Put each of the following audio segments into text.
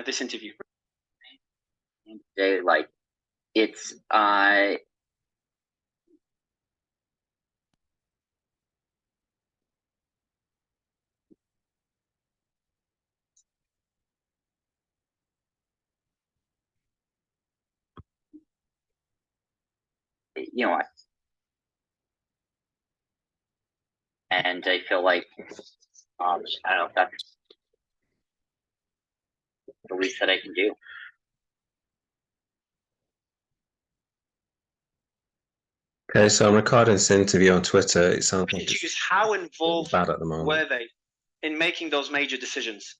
this interview? Like, it's you know, and I feel like I don't know if that's the least that I can do. Okay, so I'm recording this interview on Twitter. It sounds like It's how involved bad at the moment. were they in making those major decisions?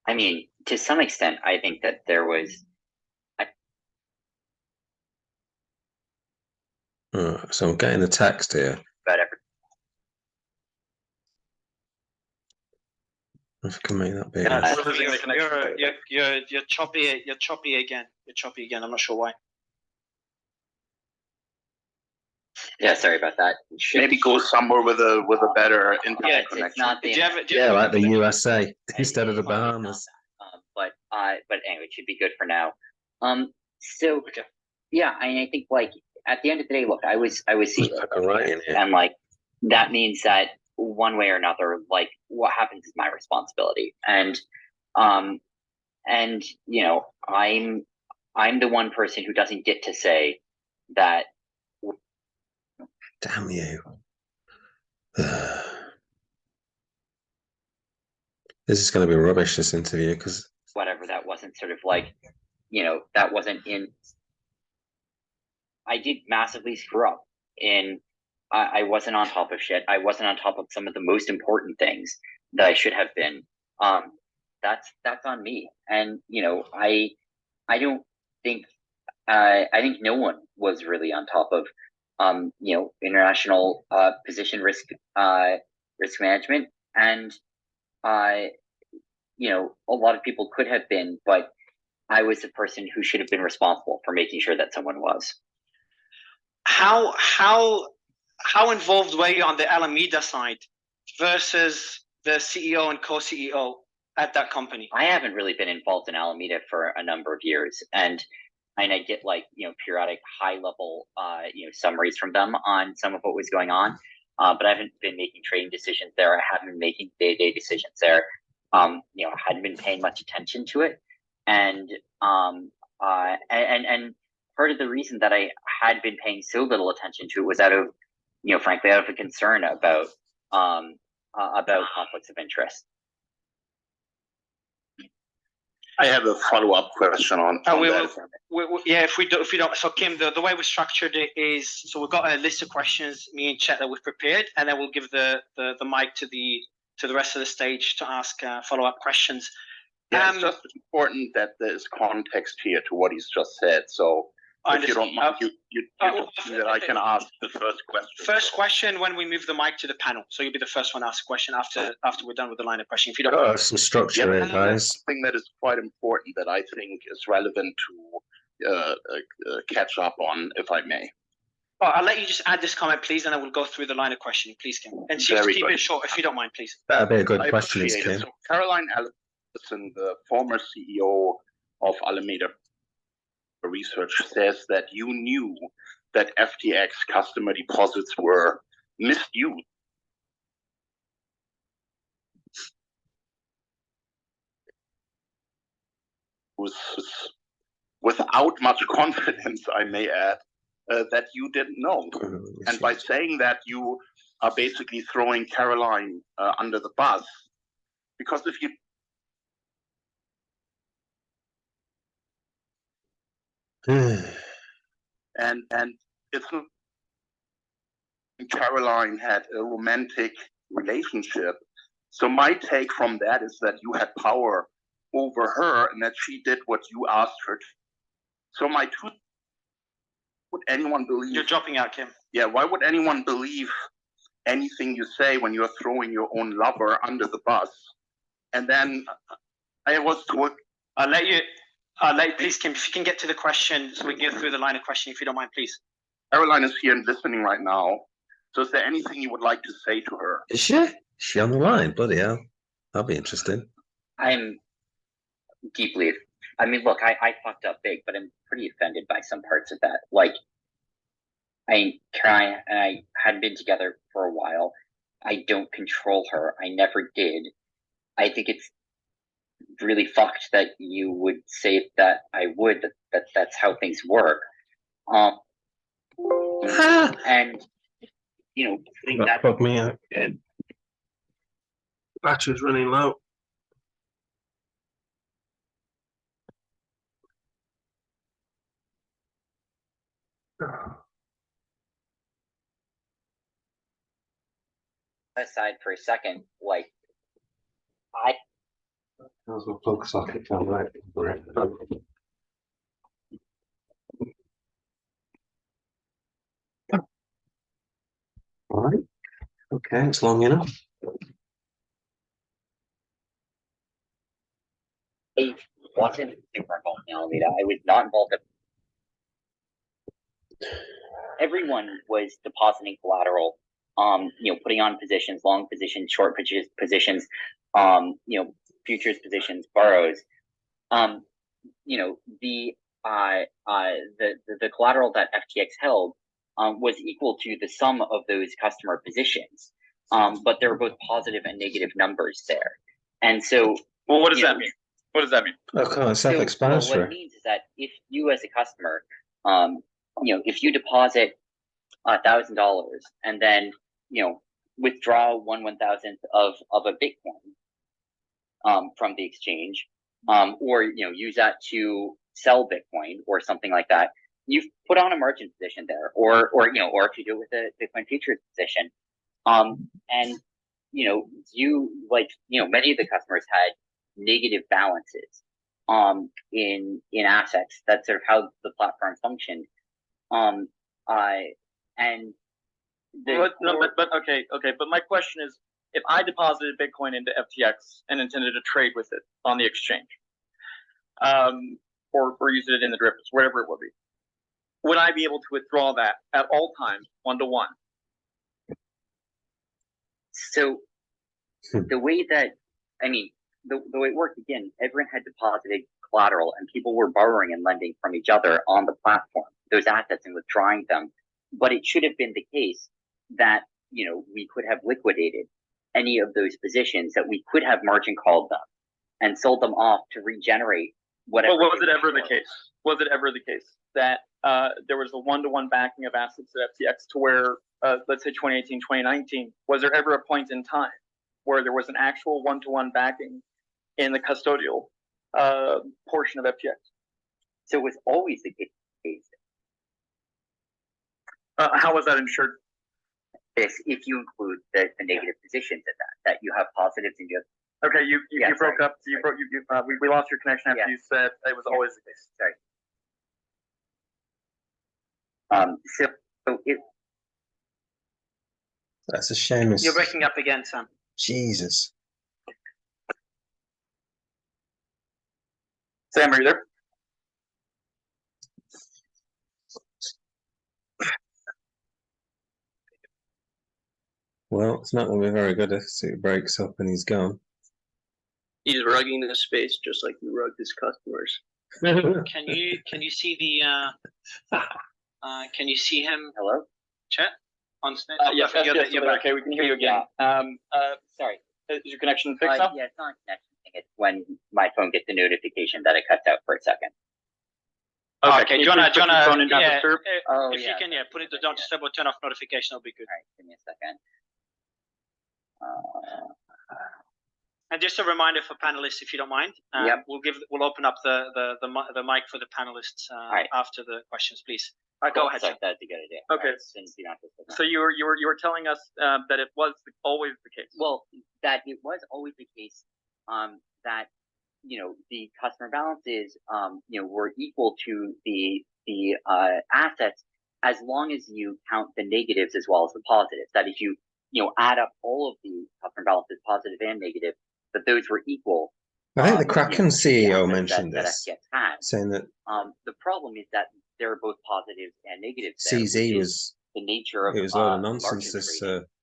I mean, to some extent, I think that there was. So I'm getting a text here. About every. If I can make that bigger. You're choppy. You're choppy again. You're choppy again. I'm not sure why. Yeah, sorry about that. Maybe go somewhere with a better internet connection. It's not the. Yeah, like the USA instead of the Bahamas. But anyway, it should be good for now. So yeah, I think like at the end of the day, look, I was CEO, and like that means that one way or another, like what happens is my responsibility, and you know, I'm the one person who doesn't get to say that. Damn you. This is going to be rubbish, this interview, because whatever, that wasn't sort of like, you know, that wasn't in. I did massively screw up in. I wasn't on top of shit. I wasn't on top of some of the most important things that I should have been. That's on me. And you know, I don't think. I think no one was really on top of, you know, international position risk management, and you know, a lot of people could have been, but I was the person who should have been responsible for making sure that someone was. How involved were you on the Alameda side versus the CEO and co-CEO at that company? I haven't really been involved in Alameda for a number of years, and I get like, you know, periodic high level you know, summaries from them on some of what was going on, but I haven't been making trading decisions there. I haven't been making day-to-day decisions there. You know, I hadn't been paying much attention to it, and part of the reason that I had been paying so little attention to it was out of, you know, frankly, out of a concern about conflicts of interest. I have a follow-up question on that. Yeah, if we don't. So Kim, the way we structured it is, so we've got a list of questions, me and Chet, that we've prepared, and then we'll give the mic to the rest of the stage to ask follow-up questions. Yeah, it's just important that there's context here to what he's just said. So if you don't mind, that I can ask the first question. First question when we move the mic to the panel. So you'll be the first one to ask a question after we're done with the line of questioning. If you don't mind. Some structure in, guys. Something that is quite important that I think is relevant to catch up on, if I may. Oh, I'll let you just add this comment, please, and I will go through the line of questioning, please, Kim. And keep it short, if you don't mind, please. That'd be a good question, Kim. So Caroline Ellison, the former CEO of Alameda Research, says that you knew that FTX customer deposits were misused. Without much confidence, I may add, that you didn't know. And by saying that, you are basically throwing Caroline under the bus, because if you and it's Caroline had a romantic relationship. So my take from that is that you had power over her and that she did what you asked her to. So my two, would anyone believe? You're dropping out, Kim. Yeah, why would anyone believe anything you say when you're throwing your own lover under the bus? And then I was told, please, Kim, if you can get to the question so we can get through the line of questioning, if you don't mind, please. Caroline is here and listening right now. So is there anything you would like to say to her? Is she? Is she on the line? Bloody hell. That'll be interesting. deeply. I mean, look, I fucked up big, but I'm pretty offended by some parts of that. Like, Caroline and I had been together for a while. I don't control her. I never did. I think it's really fucked that you would say that I would, that's how things work. And, you know, putting that Fuck me out. Battery's running low. aside for a second, like, I How's my plug socket down right? All right. Okay, it's long enough. wasn't super involved in Alameda. I was not involved. Everyone was depositing collateral, you know, putting on positions, long positions, short positions, you know, futures positions, borrows. You know, the collateral that FTX held was equal to the sum of those customer positions. But there were both positive and negative numbers there. And so, well, what does that mean? What does that mean? Okay, self-explanatory. What it means is that if you, as a customer, you know, if you deposit $1,000 and then, you know, withdraw 1/1000th of a Bitcoin from the exchange, or, you know, use that to sell Bitcoin or something like that, you've put on a margin position there, or you know, or if you do it with a Bitcoin futures position, and you know, you know, many of the customers had negative balances in assets. That's sort of how the platform functioned. And but my question is, if I deposited Bitcoin into FTX and intended to trade with it on the exchange, or use it in the derivatives, wherever it would be, would I be able to withdraw that at all times, 1-to-1? So the way that, I mean, the way it worked, again, everyone had deposited collateral and people were borrowing and lending from each other on the platform, those assets, and withdrawing them. But it should have been the case that, you know, we could have liquidated any of those positions, that we could have margin called them and sold them off to regenerate whatever. Well, was it ever the case? Was it ever the case that there was a 1-to-1 backing of assets at FTX to where, let's say 2018, 2019, was there ever a point in time where there was an actual 1-to-1 backing in the custodial portion of FTX? So it was always the case. How was that ensured? If you include the negative positions in that you have positives and you have. Okay, you broke up. We lost your connection after you said it was always the case. Sorry. So it. That's a shame. You're breaking up again, Sam. Jesus. Sam, are you there? Well, it's not going to be very good if it breaks up and he's gone. He's rugging the space just like you rug his customers. Can you see the can you see him? Hello? Chat on stage? Yes, you're back. Okay, we can hear you again. Sorry. Is your connection fixed up? Yeah, it's not a connection thing. It's when my phone gets the notification that it cuts out for a second. Okay, do you wanna, if you can, put it to don't disturb or turn off notification, that'll be good. All right, give me a second. And just a reminder for panelists, if you don't mind, we'll open up the mic for the panelists after the questions, please. Go ahead. That's a good idea. Okay. So you were telling us that it was always the case. Well, that it was always the case that, you know, the customer balances you know, were equal to the assets, as long as you count the negatives as well as the positives. That if you add up all of the customer balances, positive and negative, that those were equal. I think the Kraken CEO mentioned this, saying that the problem is that there are both positives and negatives. CZ was the nature of it was a lot of nonsense. This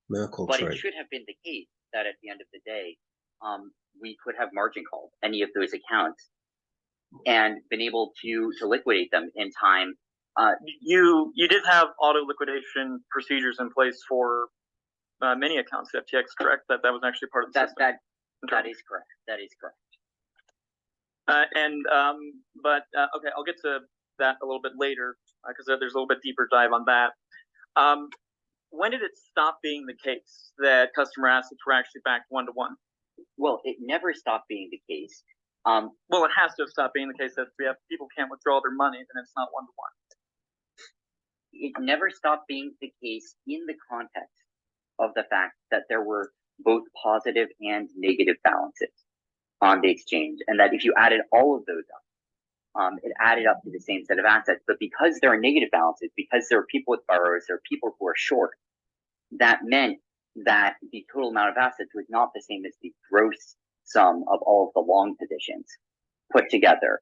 Merkle but trade. It should have been the case that at the end of the day, we could have margin called any of those accounts and been able to liquidate them in time. You did have auto liquidation procedures in place for many accounts at FTX, correct? That was actually part of the system. That is correct. That is correct. Okay, I'll get to that a little bit later because there's a little bit deeper dive on that. When did it stop being the case that customer assets were actually backed one-to-one? Well, it never stopped being the case. Well, it has to have stopped being the case that if people can't withdraw their money, then it's not one-to-one. It never stopped being the case in the context of the fact that there were both positive and negative balances on the exchange, and that if you added all of those up, it added up to the same set of assets. But because there are negative balances, because there are people with borrowers, there are people who are short, that meant that the total amount of assets was not the same as the gross sum of all of the long positions put together,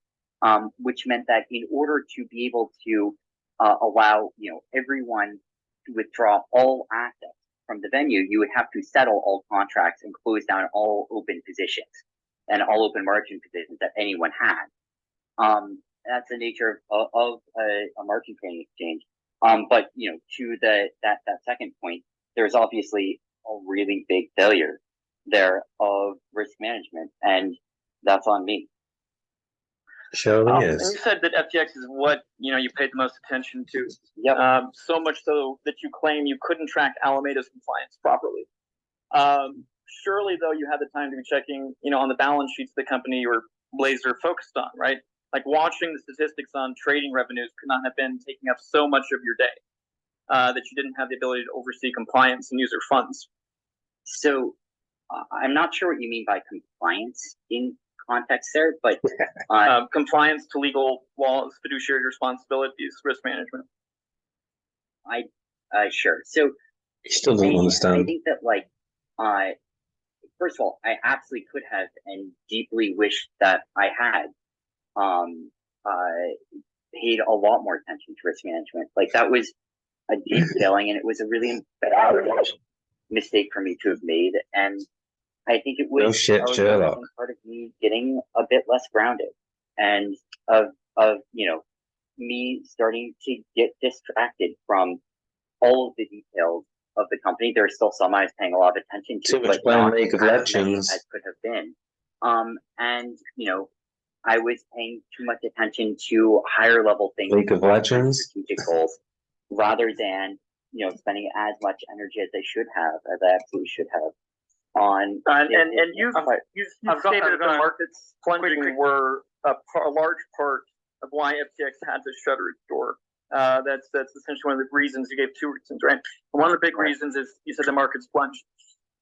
which meant that in order to be able to allow everyone to withdraw all assets from the venue, you would have to settle all contracts and close down all open positions and all open margin positions that anyone had. That's the nature of a margin trading exchange. But to that second point, there's obviously a really big failure there of risk management, and that's on me. Surely And is. you said that FTX is what you paid the most attention to. Yep. So much so that you claim you couldn't track Alameda's compliance properly. Surely, though, you had the time to be checking, on the balance sheets of the company you were laser focused on, right? Like watching the statistics on trading revenues could not have been taking up so much of your day that you didn't have the ability to oversee compliance and user funds. So I'm not sure what you mean by compliance in context there, but compliance to legal laws, fiduciary responsibilities, risk management. Sure. So He still doesn't I understand. think that first of all, I absolutely could have and deeply wish that I had paid a lot more attention to risk management. Like that was a deep failing, and it was a really embarrassing mistake for me to have made. And I think it was No shit, Sherlock. part of me getting a bit less grounded, and of me starting to get distracted from all of the details of the company. There are still some I was paying a lot of attention to, Too much but playing not League of as many Legends. as could have been. And I was paying too much attention to higher level things, League of Legends, strategic goals, rather than spending as much energy as I should have, as I absolutely should have, on. And you've stated that the markets plunging were a large part of why FTX had to shutter its door. That's essentially one of the reasons. You gave two reasons, right? One of the big reasons is you said the market's plunged.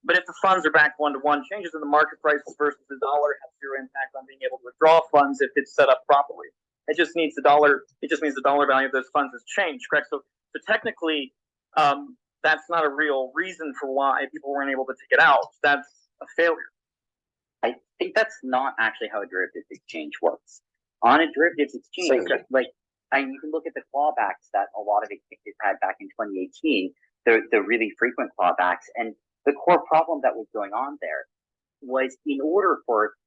But if the funds are back one-to-one, changes in the market prices versus the dollar have zero impact on being able to withdraw funds if it's set up properly. It just needs the dollar. It just means the dollar value of those funds has changed, correct? So technically, that's not a real reason for why people weren't able to take it out. That's a failure. I think that's not actually how a derivatives exchange works. On a derivatives exchange, you can look at the clawbacks that a lot of exchanges had back in 2018, the really frequent clawbacks, and the core problem that was going on there was, in order for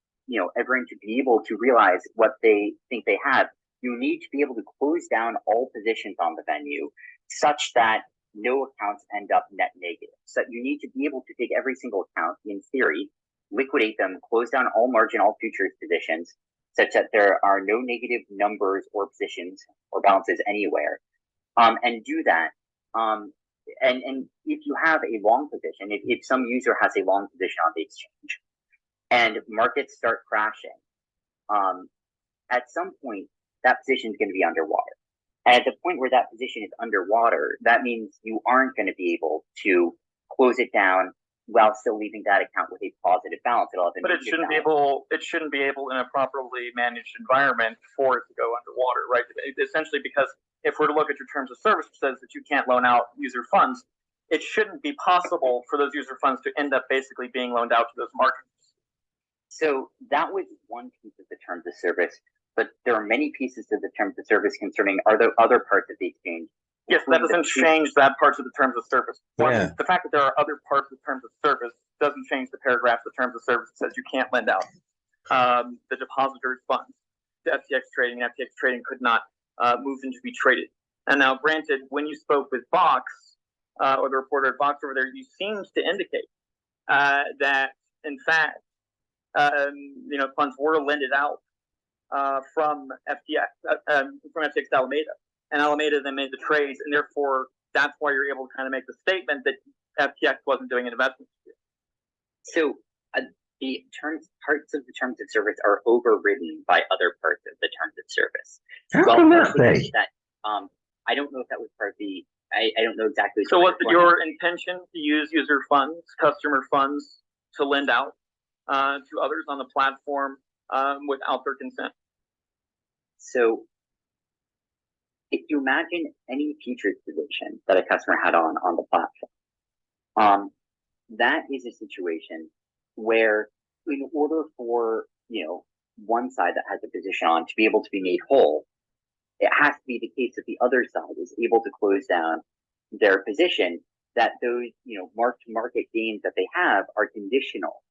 everyone to be able to realize what they think they have, you need to be able to close down all positions on the venue such that no accounts end up net negative. So you need to be able to take every single account, in theory, liquidate them, close down all margin, all futures positions, such that there are no negative numbers or positions or balances anywhere, and do that. And if you have a long position, if some user has a long position on the exchange and markets start crashing, at some point that position is going to be underwater. And at the point where that position is underwater, that means you aren't going to be able to close it down while still leaving that account with a positive balance. But it shouldn't be able. It shouldn't be able in a properly managed environment for it to go underwater, right? Essentially, because if we're to look at your terms of service, which says that you can't loan out user funds, it shouldn't be possible for those user funds to end up basically being loaned out to those markets. So that was one piece of the terms of service, but there are many pieces of the terms of service concerning other parts of the exchange. Yes, that doesn't change that parts of the terms of service. Yeah. The fact that there are other parts of the terms of service doesn't change the paragraph of the terms of service that says you can't lend out the depository funds to FTX FTX trading, and FTX trading could not move them to be traded. And now, granted, when you spoke with Vox, or the reporter at Vox over there, you seemed to indicate that, in fact, funds were lended out from FTX to Alameda, and Alameda then made the trades, and therefore that's why you're able to kind of make the statement that FTX wasn't doing an investment. So the parts of the terms of service are overridden by other parts of the terms of service. How can that be? I don't know if that was part of the. I don't know exactly. So was it your intention to use user funds, customer funds, to lend out to others on the platform without their consent? So if you imagine any futures position that a customer had on the platform, that is a situation where, in order for one side that has a position on to be able to be made whole, it has to be the case that the other side is able to close down their position, that those mark-to-market gains that they have are conditional,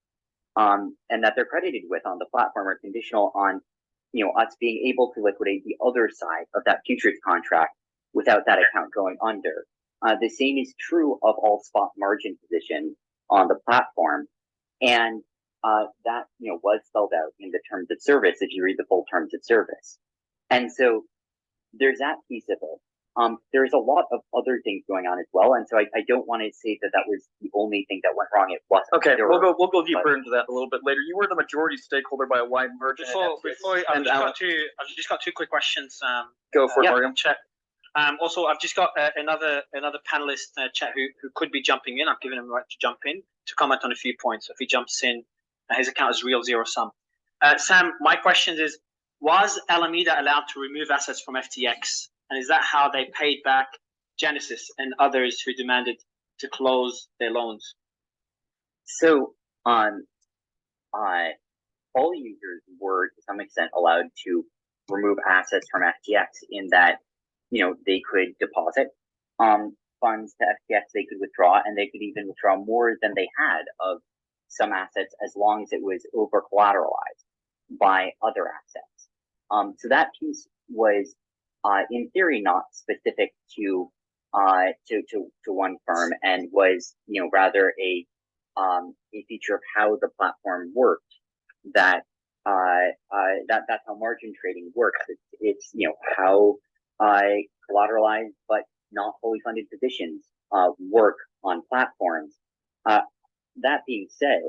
and that they're credited with on the platform are conditional on us being able to liquidate the other side of that futures contract without that account going under. The same is true of all spot margin positions on the platform, and that was spelled out in the terms of service if you read the full terms of service. And so there's that piece of it. There's a lot of other things going on as well, and so I don't want to say that was the only thing that went wrong. It wasn't. Okay, we'll go deeper into that a little bit later. You were the majority stakeholder by a wide margin. I've just got two quick questions. Go for it, Morgan. Chet. Also, I've just got another panelist, Chet, who could be jumping in. I've given him the right to jump in to comment on a few points. If he jumps in, his account is real zero sum. Sam, my question is: was Alameda allowed to remove assets from FTX? And is that how they paid back Genesis and others who demanded to close their loans? So, all users were to some extent allowed to remove assets from FTX in that, they could deposit funds to FTX, they could withdraw, and they could even withdraw more than they had of some assets as long as it was over collateralized by other assets. So that piece was, in theory, not specific to one firm, and was rather a feature of how the platform worked. That's how margin trading works. It's how collateralized but not fully funded positions work on platforms. That being said,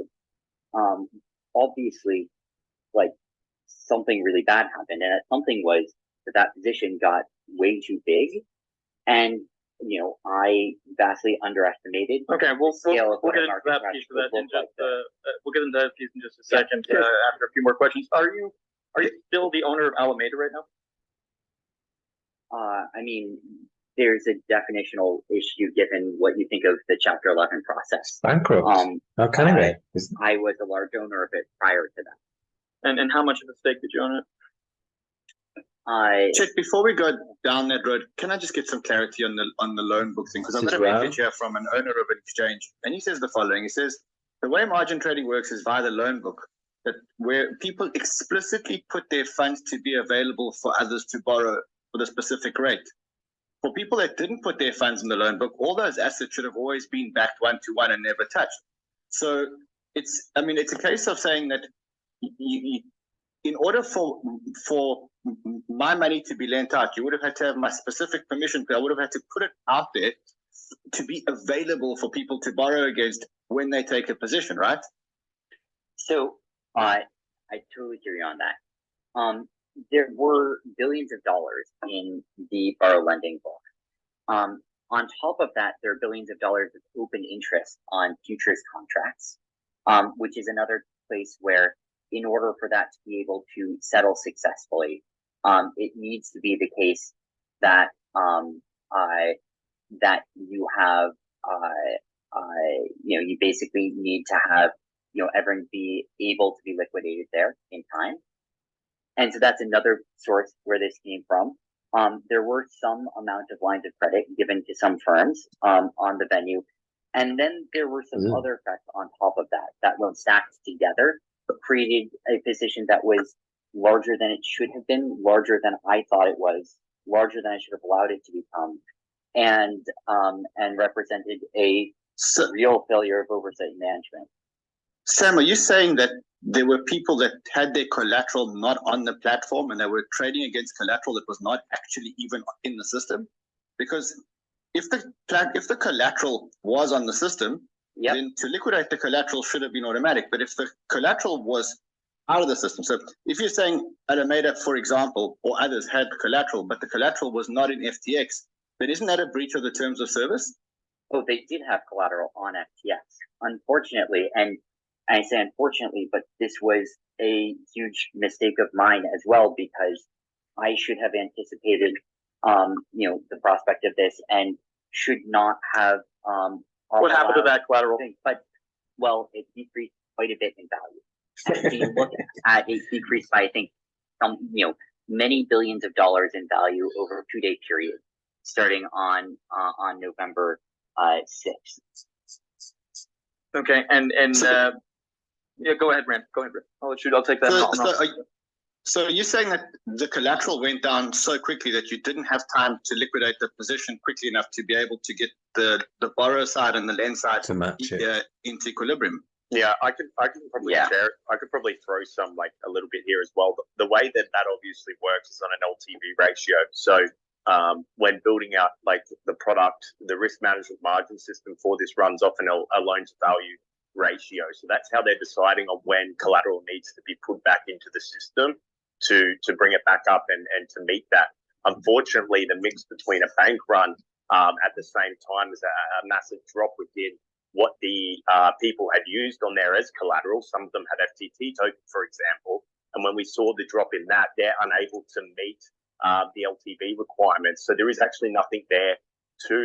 obviously, something really bad happened, and that something was that position got way too big, and I vastly underestimated. Okay, we'll get into that piece of that in just we'll get into that piece in just a second after a few more questions. Are you still the owner of Alameda right now? I mean, there's a definitional issue given what you think of the Chapter 11 process. Bankrupt. How can it be? I was a large owner of it prior to that. And how much of a stake did you own it? Chet, before we go down that road, can I just get some clarity on the loan book thing? Because I've got a message here from an owner of an exchange, and he says the following. He says, the way margin trading works is via the loan book, that where people explicitly put their funds to be available for others to borrow for the specific rate. For people that didn't put their funds in the loan book, all those assets should have always been backed one-to-one and never touched. So it's a case of saying that in order for my money to be lent out, you would have had to have my specific permission. I would have had to put it out there to be available for people to borrow against when they take a position, right? So I totally hear you on that. There were billions of dollars in the borrow lending book. On top of that, there are billions of dollars of open interest on futures contracts, which is another place where, in order for that to be able to settle successfully, it needs to be the case that that you have, you basically need to have, everyone be able to be liquidated there in time. And so that's another source where this came from. There were some amount of lines of credit given to some firms on the venue. And then there were some other effects on top of that, when stacked together, created a position that was, larger than it should have been, larger than I thought it was, larger than I should have allowed it to become, and represented a real failure of oversight and management. Sam, are you saying that there were people that had their collateral not on the platform and they were trading against collateral that was not actually even in the system? Because if the collateral was on the system, then to liquidate the collateral should have been automatic. But if the collateral was out of the system, so if you're saying Alameda, for example, or others had collateral, but the collateral was not in FTX, then isn't that a breach of the terms of service? Oh, they did have collateral on FTX, unfortunately, and I say unfortunately, but this was a huge mistake of mine as well, because I should have anticipated, the prospect of this and should not have. What happened to that collateral? But, well, it decreased quite a bit in value. If you look at it decreased by, I think, many billions of dollars in value over a 2-day period, starting on November 6th. Okay, and yeah, go ahead, Rand. Go ahead, Rand. I'll take that. So you're saying that the collateral went down so quickly that you didn't have time to liquidate the position quickly enough to be able to get the borrower side and the lend side to match it into equilibrium. Yeah, I could probably share. I could probably throw some a little bit here as well. The way that obviously works is on an LTV ratio. So when building out the product, the risk management margin system for this runs off a loan to value ratio. So that's how they're deciding on when collateral needs to be put back into the system to bring it back up and to meet that. Unfortunately, the mix between a bank run at the same time as a massive drop within what the people had used on there as collateral. Some of them had FTT token, for example. And when we saw the drop in that, they're unable to meet the LTV requirements. So there is actually nothing there to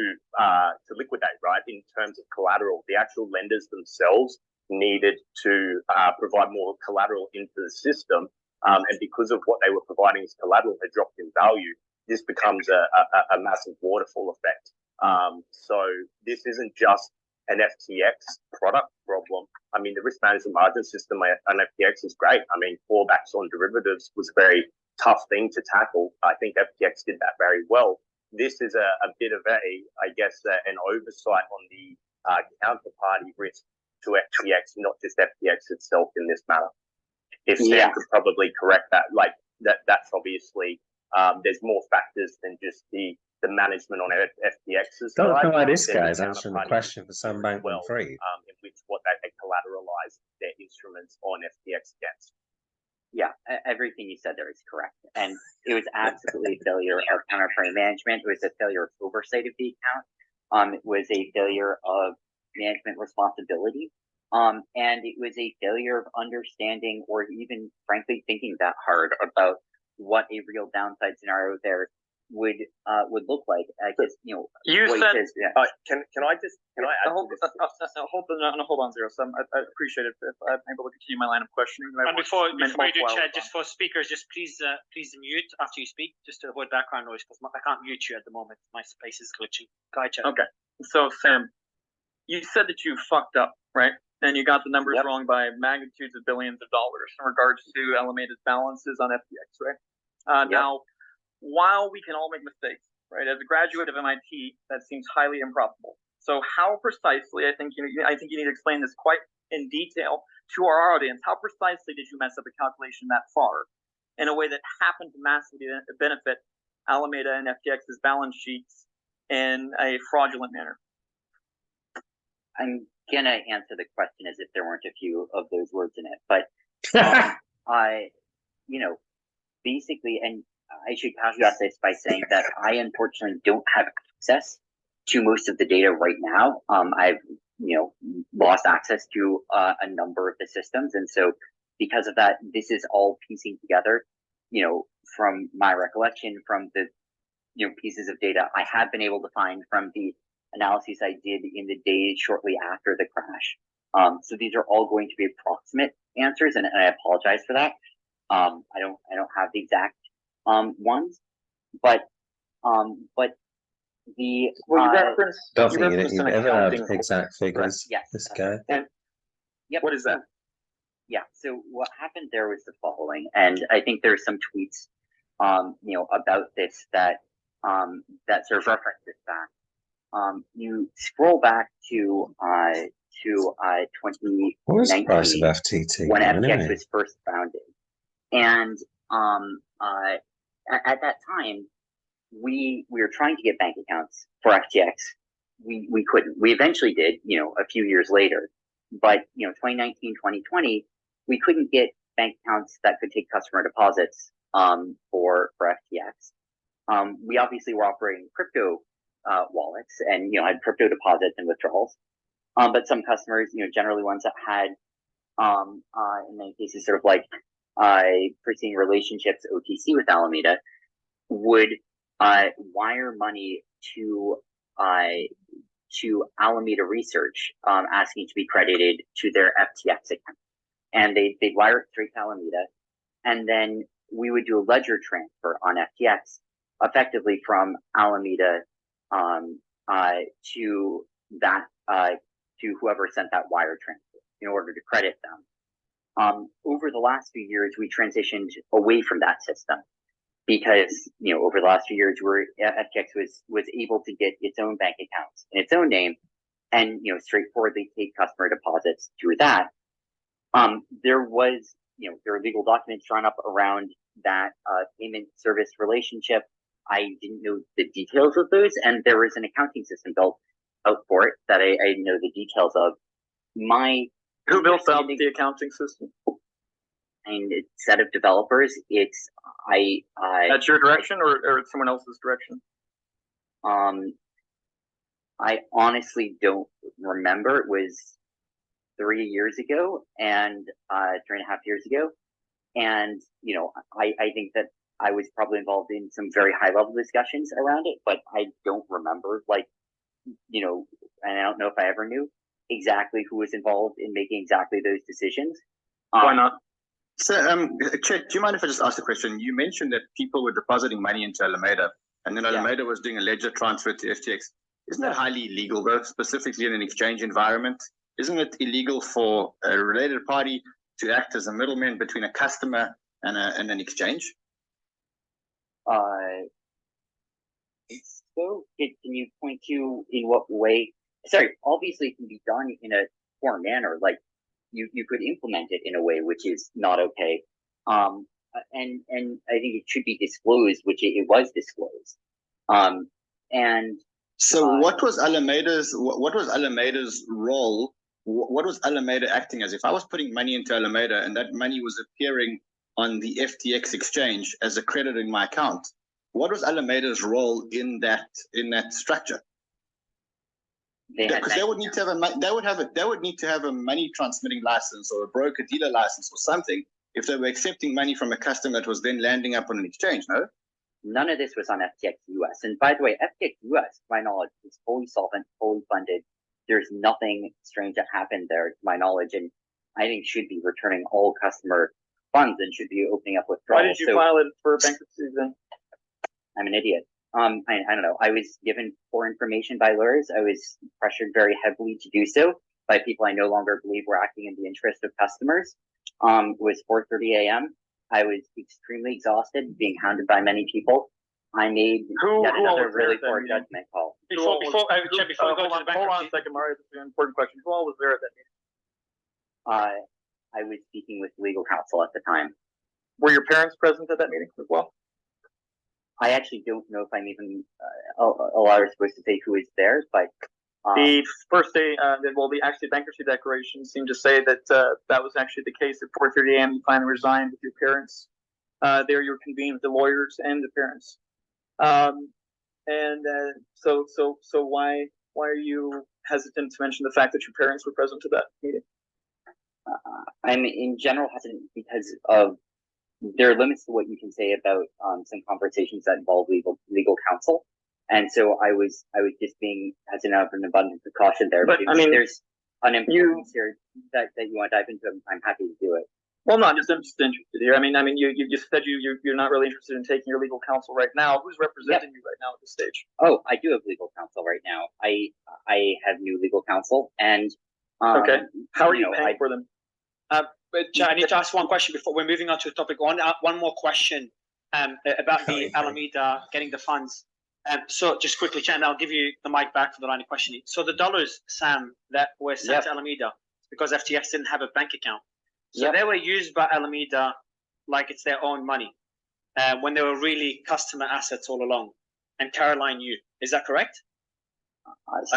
liquidate, right? In terms of collateral, the actual lenders themselves needed to provide more collateral into the system. And because of what they were providing as collateral had dropped in value, this becomes a massive waterfall effect. So this isn't just an FTX product problem. I mean, the risk management margin system on FTX is great. I mean, fallbacks on derivatives was a very tough thing to tackle. I think FTX did that very well. This is a bit of an oversight on the counterparty risk to FTX, not just FTX itself in this matter. If Sam could probably correct that, that's obviously there's more factors than just the management on FTX's Don't side. know why this guy's answering the question for some Bankman free. In which what they collateralize their instruments on FTX against. Yeah, everything you said there is correct. And it was absolutely a failure of counterparty management. It was a failure of oversight of the account. It was a failure of management responsibility. And it was a failure of understanding or even frankly thinking that hard about what a real downside scenario there would look like. I guess you said. Can I add? Hold on, Zero. So I appreciate it if I'm able to continue my line of questioning. And before you do, Chair, just for speakers, just please mute after you speak, just to avoid background noise, because I can't mute you at the moment. My space is glitching. Go ahead, Chair. Okay. So Sam, you said that you fucked up, right? And you got the numbers wrong by magnitudes of billions of dollars in regards to Alameda's balances on FTX, right? Now, while we can all make mistakes, right? As a graduate of MIT, that seems highly improbable. So how precisely, I think you need to explain this quite in detail to our audience. How precisely did you mess up a calculation that far in a way that happened to massively benefit Alameda and FTX's balance sheets in a fraudulent manner? I'm gonna answer the question as if there weren't a few of those words in it, but basically, and I should caveat this by saying that I unfortunately don't have access to most of the data right now. I've lost access to a number of the systems, and so because of that, this is all piecing together. From my recollection, from the pieces of data I have been able to find from the analyses I did in the days shortly after the crash. So these are all going to be approximate answers, and I apologize for that. I don't have the exact ones, but the reference. Don't think you ever have exact figures. Yes. This guy. And what is that? Yeah. So what happened there was the following, and I think there's some tweets, about this that that sort of reference this back. You scroll back to 2019, What was the price of FTT when FTX anyway? was first founded, and at that time, we were trying to get bank accounts for FTX. We couldn't. We eventually did, a few years later, but 2019, 2020, we couldn't get bank accounts that could take customer deposits for FTX. We obviously were operating crypto wallets and had crypto deposits and withdrawals, but some customers, generally ones that had in many cases sort of like pursuing relationships OTC with Alameda, would wire money to Alameda Research, asking to be credited to their FTX account, and they'd wire it straight to Alameda, and then we would do a ledger transfer on FTX, effectively from Alameda to that to whoever sent that wire transfer in order to credit them. Over the last few years, we transitioned away from that system because over the last few years, FTX was able to get its own bank accounts in its own name, and straightforwardly take customer deposits through that. There were legal documents drawn up around that payment service relationship. I didn't know the details of those, and there was an accounting system built out for it that I know the details of. Who built out the accounting system? And a set of developers. It's That's your direction, or someone else's direction? I honestly don't remember. It was 3 years ago and 3.5 years ago, and I think that I was probably involved in some very high level discussions around it, but I don't remember, and I don't know if I ever knew exactly who was involved in making exactly those decisions. Why not? So, Chet, do you mind if I just ask a question? You mentioned that people were depositing money into Alameda, and then Alameda was doing a ledger transfer to FTX. Isn't that highly illegal, though, specifically in an exchange environment? Isn't it illegal for a related party to act as a middleman between a customer and an exchange? So, can you point to in what way? Sorry, obviously it can be done in a poor manner. Like you could implement it in a way which is not okay. And I think it should be disclosed, which it was disclosed. And so, what was Alameda's role? What was Alameda acting as? If I was putting money into Alameda and that money was appearing on the FTX exchange as a credit in my account, what was Alameda's role in that structure? Because they would need to have a money transmitting license or a broker dealer license or something if they were accepting money from a customer that was then landing up on an exchange. No, none of this was on FTX US. And by the way, FTX US, to my knowledge, is fully solvent, fully funded. There's nothing strange that happened there, to my knowledge, and I think should be returning all customer funds and should be opening up withdrawals. Why did you file it for bankruptcy then? I'm an idiot. I don't know. I was given poor information by lawyers. I was pressured very heavily to do so by people I no longer believe were acting in the interest of customers. It was 4:30 a.m. I was extremely exhausted, being hounded by many people. I made yet another really poor judgment call. Hold on a second, Mario. This is an important question. Who all was there at that meeting? I was speaking with legal counsel at the time. Were your parents present at that meeting as well? I actually don't know if I'm even allowed or supposed to say who is there, but the first day, the bankruptcy declaration seemed to say that that was actually the case. At 4:30 a.m., you finally resigned with your parents. There, you were convened with the lawyers and the parents. So why are you hesitant to mention the fact that your parents were present to that meeting? I'm in general hesitant because of there are limits to what you can say about some conversations that involve legal counsel, and so I was just being hesitant out of an abundance of caution there. But I mean, there's an importance here that you want to dive into. I'm happy to do it. Well, no, I'm just interested here. I mean, you said you're not really interested in taking your legal counsel right now. Who's representing you right now at this stage? Oh, I do have legal counsel right now. I have new legal counsel, and okay. How are you paying for them? But I need to ask one question before we're moving on to a topic. One more question about the Alameda getting the funds. So just quickly, Chan, I'll give you the mic back for the line of questioning. So the dollars, Sam, that were sent to Alameda because FTX didn't have a bank account. So they were used by Alameda like it's their own money when they were really customer assets all along. And Caroline knew. Is that correct?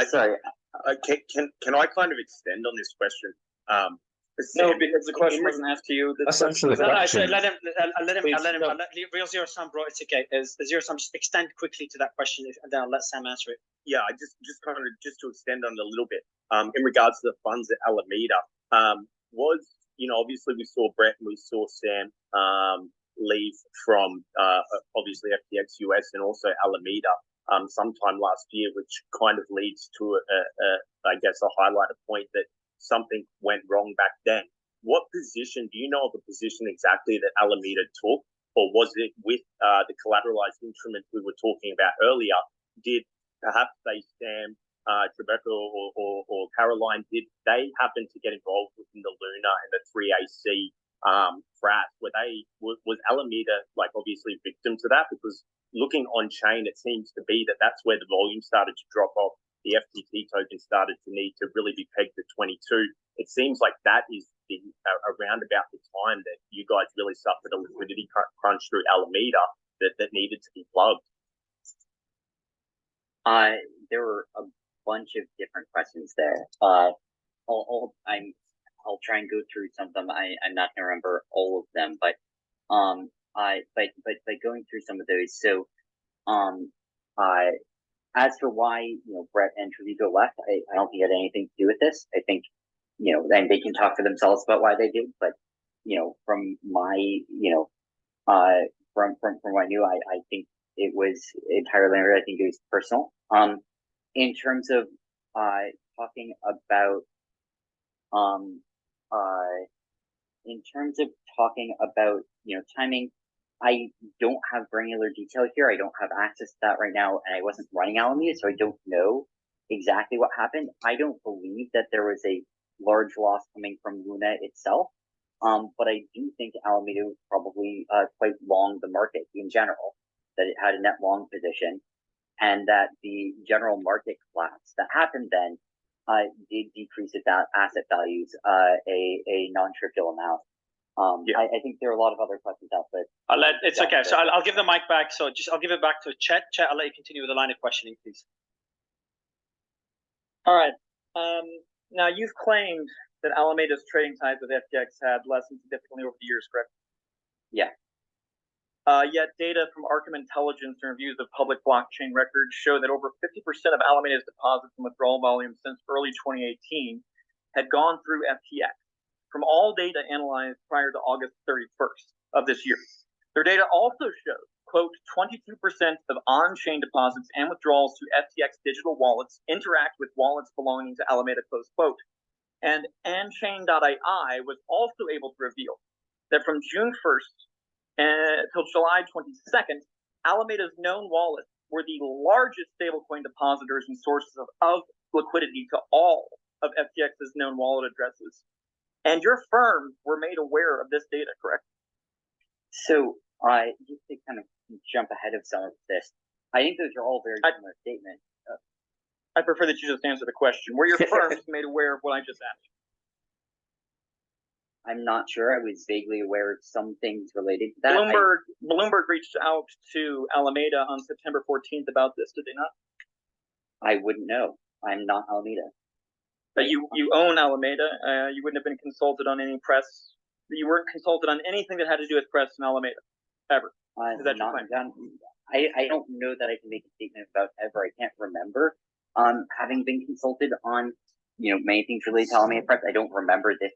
Sorry. Can I kind of extend on this question? No, because the question wasn't asked to you. That's actually the No, question. let him. Please, I'll let him. no. I'll let Real Zero Sum, bro. It's okay. As Zero Sum, just extend quickly to that question, and then I'll let Sam answer it. Yeah, I just kind of to extend on it a little bit. In regards to the funds at Alameda, obviously we saw Brett and we saw Sam leave from obviously FTX US and also Alameda sometime last year, which kind of leads to I guess a highlighter point that something went wrong back then. What position, do you know of the position exactly that Alameda took, or was it with the collateralized instrument we were talking about earlier? Did perhaps Sam, Rebecca or Caroline, did they happen to get involved within the Luna and the 3AC frat? Was Alameda obviously victim to that? Because looking on chain, it seems to be that's where the volume started to drop off. The FTT token started to need to really be pegged at 22. It seems like that is around about the time that you guys really suffered a liquidity crunch through Alameda that needed to be plugged. There were a bunch of different questions there. I'll try and go through some of them. I'm not gonna remember all of them, but going through some of those. So, as for why Brett and Trevino left, I don't think it had anything to do with this. I think then they can talk for themselves about why they did. But from my from what I knew, I think it was entirely. I think it was personal. In terms of talking about timing, I don't have granular detail here. I don't have access to that right now, and I wasn't running Alameda, so I don't know exactly what happened. I don't believe that there was a large loss coming from Luna itself, but I do think Alameda was probably quite long the market in general, that it had a net long position, and that the general market collapse that happened then did decrease its asset values a non-trivial amount. I think there are a lot of other questions out, but it's okay. So I'll give the mic back. So I'll give it back to Chet. Chet, I'll let you continue with the line of questioning, please. All right. Now you've claimed that Alameda's trading ties with FTX had lessened significantly over the years, correct? Yeah. Yet data from Arkham Intelligence and reviews of public blockchain records show that over 50% of Alameda's deposits and withdrawal volume since early 2018 had gone through FTX. From all data analyzed prior to August 31st of this year. Their data also shows, quote, 22% of on-chain deposits and withdrawals to FTX digital wallets interact with wallets belonging to Alameda, close quote. And Anchain.ai was also able to reveal that from June 1st till July 22nd, Alameda's known wallets were the largest stablecoin depositors and sources of liquidity to all of FTX's known wallet addresses. And your firms were made aware of this data, correct? So, just to kind of jump ahead of some of this, I think those are all very similar statements. I prefer that you just answer the question. Were your firms made aware of what I just asked? I'm not sure. I was vaguely aware of some things related to that. Bloomberg reached out to Alameda on September 14th about this, did they not? I wouldn't know. I'm not Alameda. But you own Alameda. You wouldn't have been consulted on any press. You weren't consulted on anything that had to do with press in Alameda, ever. Is that your claim? I don't know that I can make a statement about ever. I can't remember having been consulted on many things related to Alameda press. I don't remember this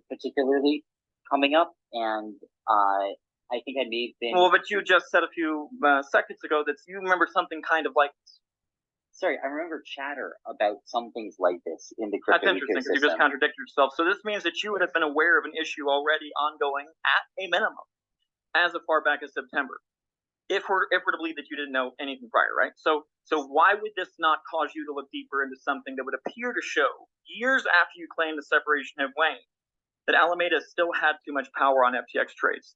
particularly coming up, and I think I may have been. Well, but you just said a few seconds ago that you remember something kind of like this. Sorry, I remember chatter about some things like this in the crypto ecosystem. That's interesting because you just contradicted yourself. So this means that you would have been aware of an issue already ongoing at a minimum as far back as September. If we're to believe that you didn't know anything prior, right? So why would this not cause you to look deeper into something that would appear to show years after you claim the separation of waned that Alameda still had too much power on FTX trades.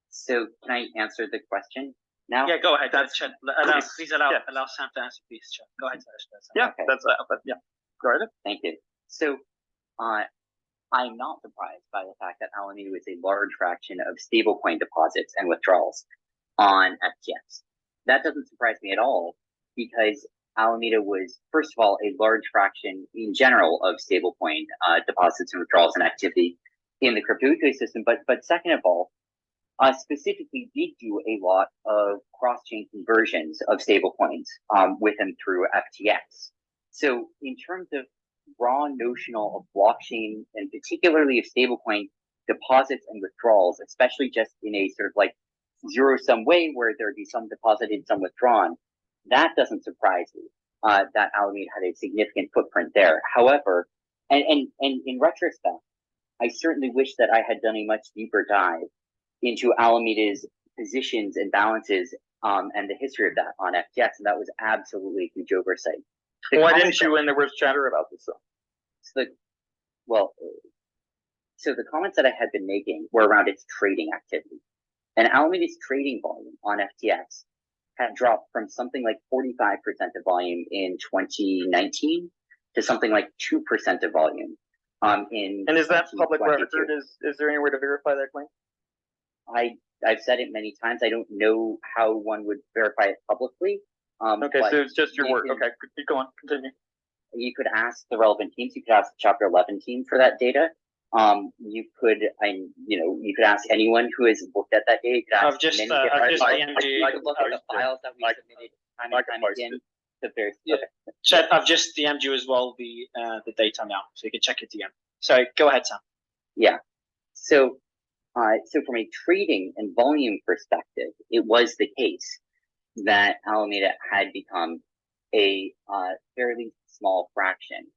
So can I answer the question now? Yeah, go ahead. Chet. Please allow Yeah. Sam to answer, please. Chet. Go ahead. Yeah, Okay. that's but yeah. Go ahead. Thank you. So, I'm not surprised by the fact that Alameda was a large fraction of stablecoin deposits and withdrawals on FTX. That doesn't surprise me at all because Alameda was, first of all, a large fraction in general of stablecoin deposits and withdrawals and activity in the crypto ecosystem. But second of all, specifically did do a lot of cross-chain conversions of stablecoins with and through FTX. So in terms of raw notional of blockchain and particularly of stablecoin deposits and withdrawals, especially just in a sort of like zero-sum way where there'd be some deposited, some withdrawn, that doesn't surprise me that Alameda had a significant footprint there. However, and in retrospect, I certainly wish that I had done a much deeper dive into Alameda's positions and balances and the history of that on FTX, and that was absolutely a huge oversight. Why didn't you when there was chatter about this though? So the comments that I had been making were around its trading activity. And Alameda's trading volume on FTX had dropped from something like 45% of volume in 2019 to something like 2% of volume in. And is that public record? Is there any way to verify that claim? I've said it many times. I don't know how one would verify it publicly. Okay, so it's just your word. Okay, go on, continue. You could ask the relevant teams. You could ask the Chapter 11 team for that data. You could ask anyone who has looked at that data. You could ask I've just many DM'd. you could look at the files that we submitted time and time again. Chet, I've just DM'd you as well the data now, so you can check your DM. So go ahead, Sam. Yeah. So from a trading and volume perspective, it was the case that Alameda had become a fairly small fraction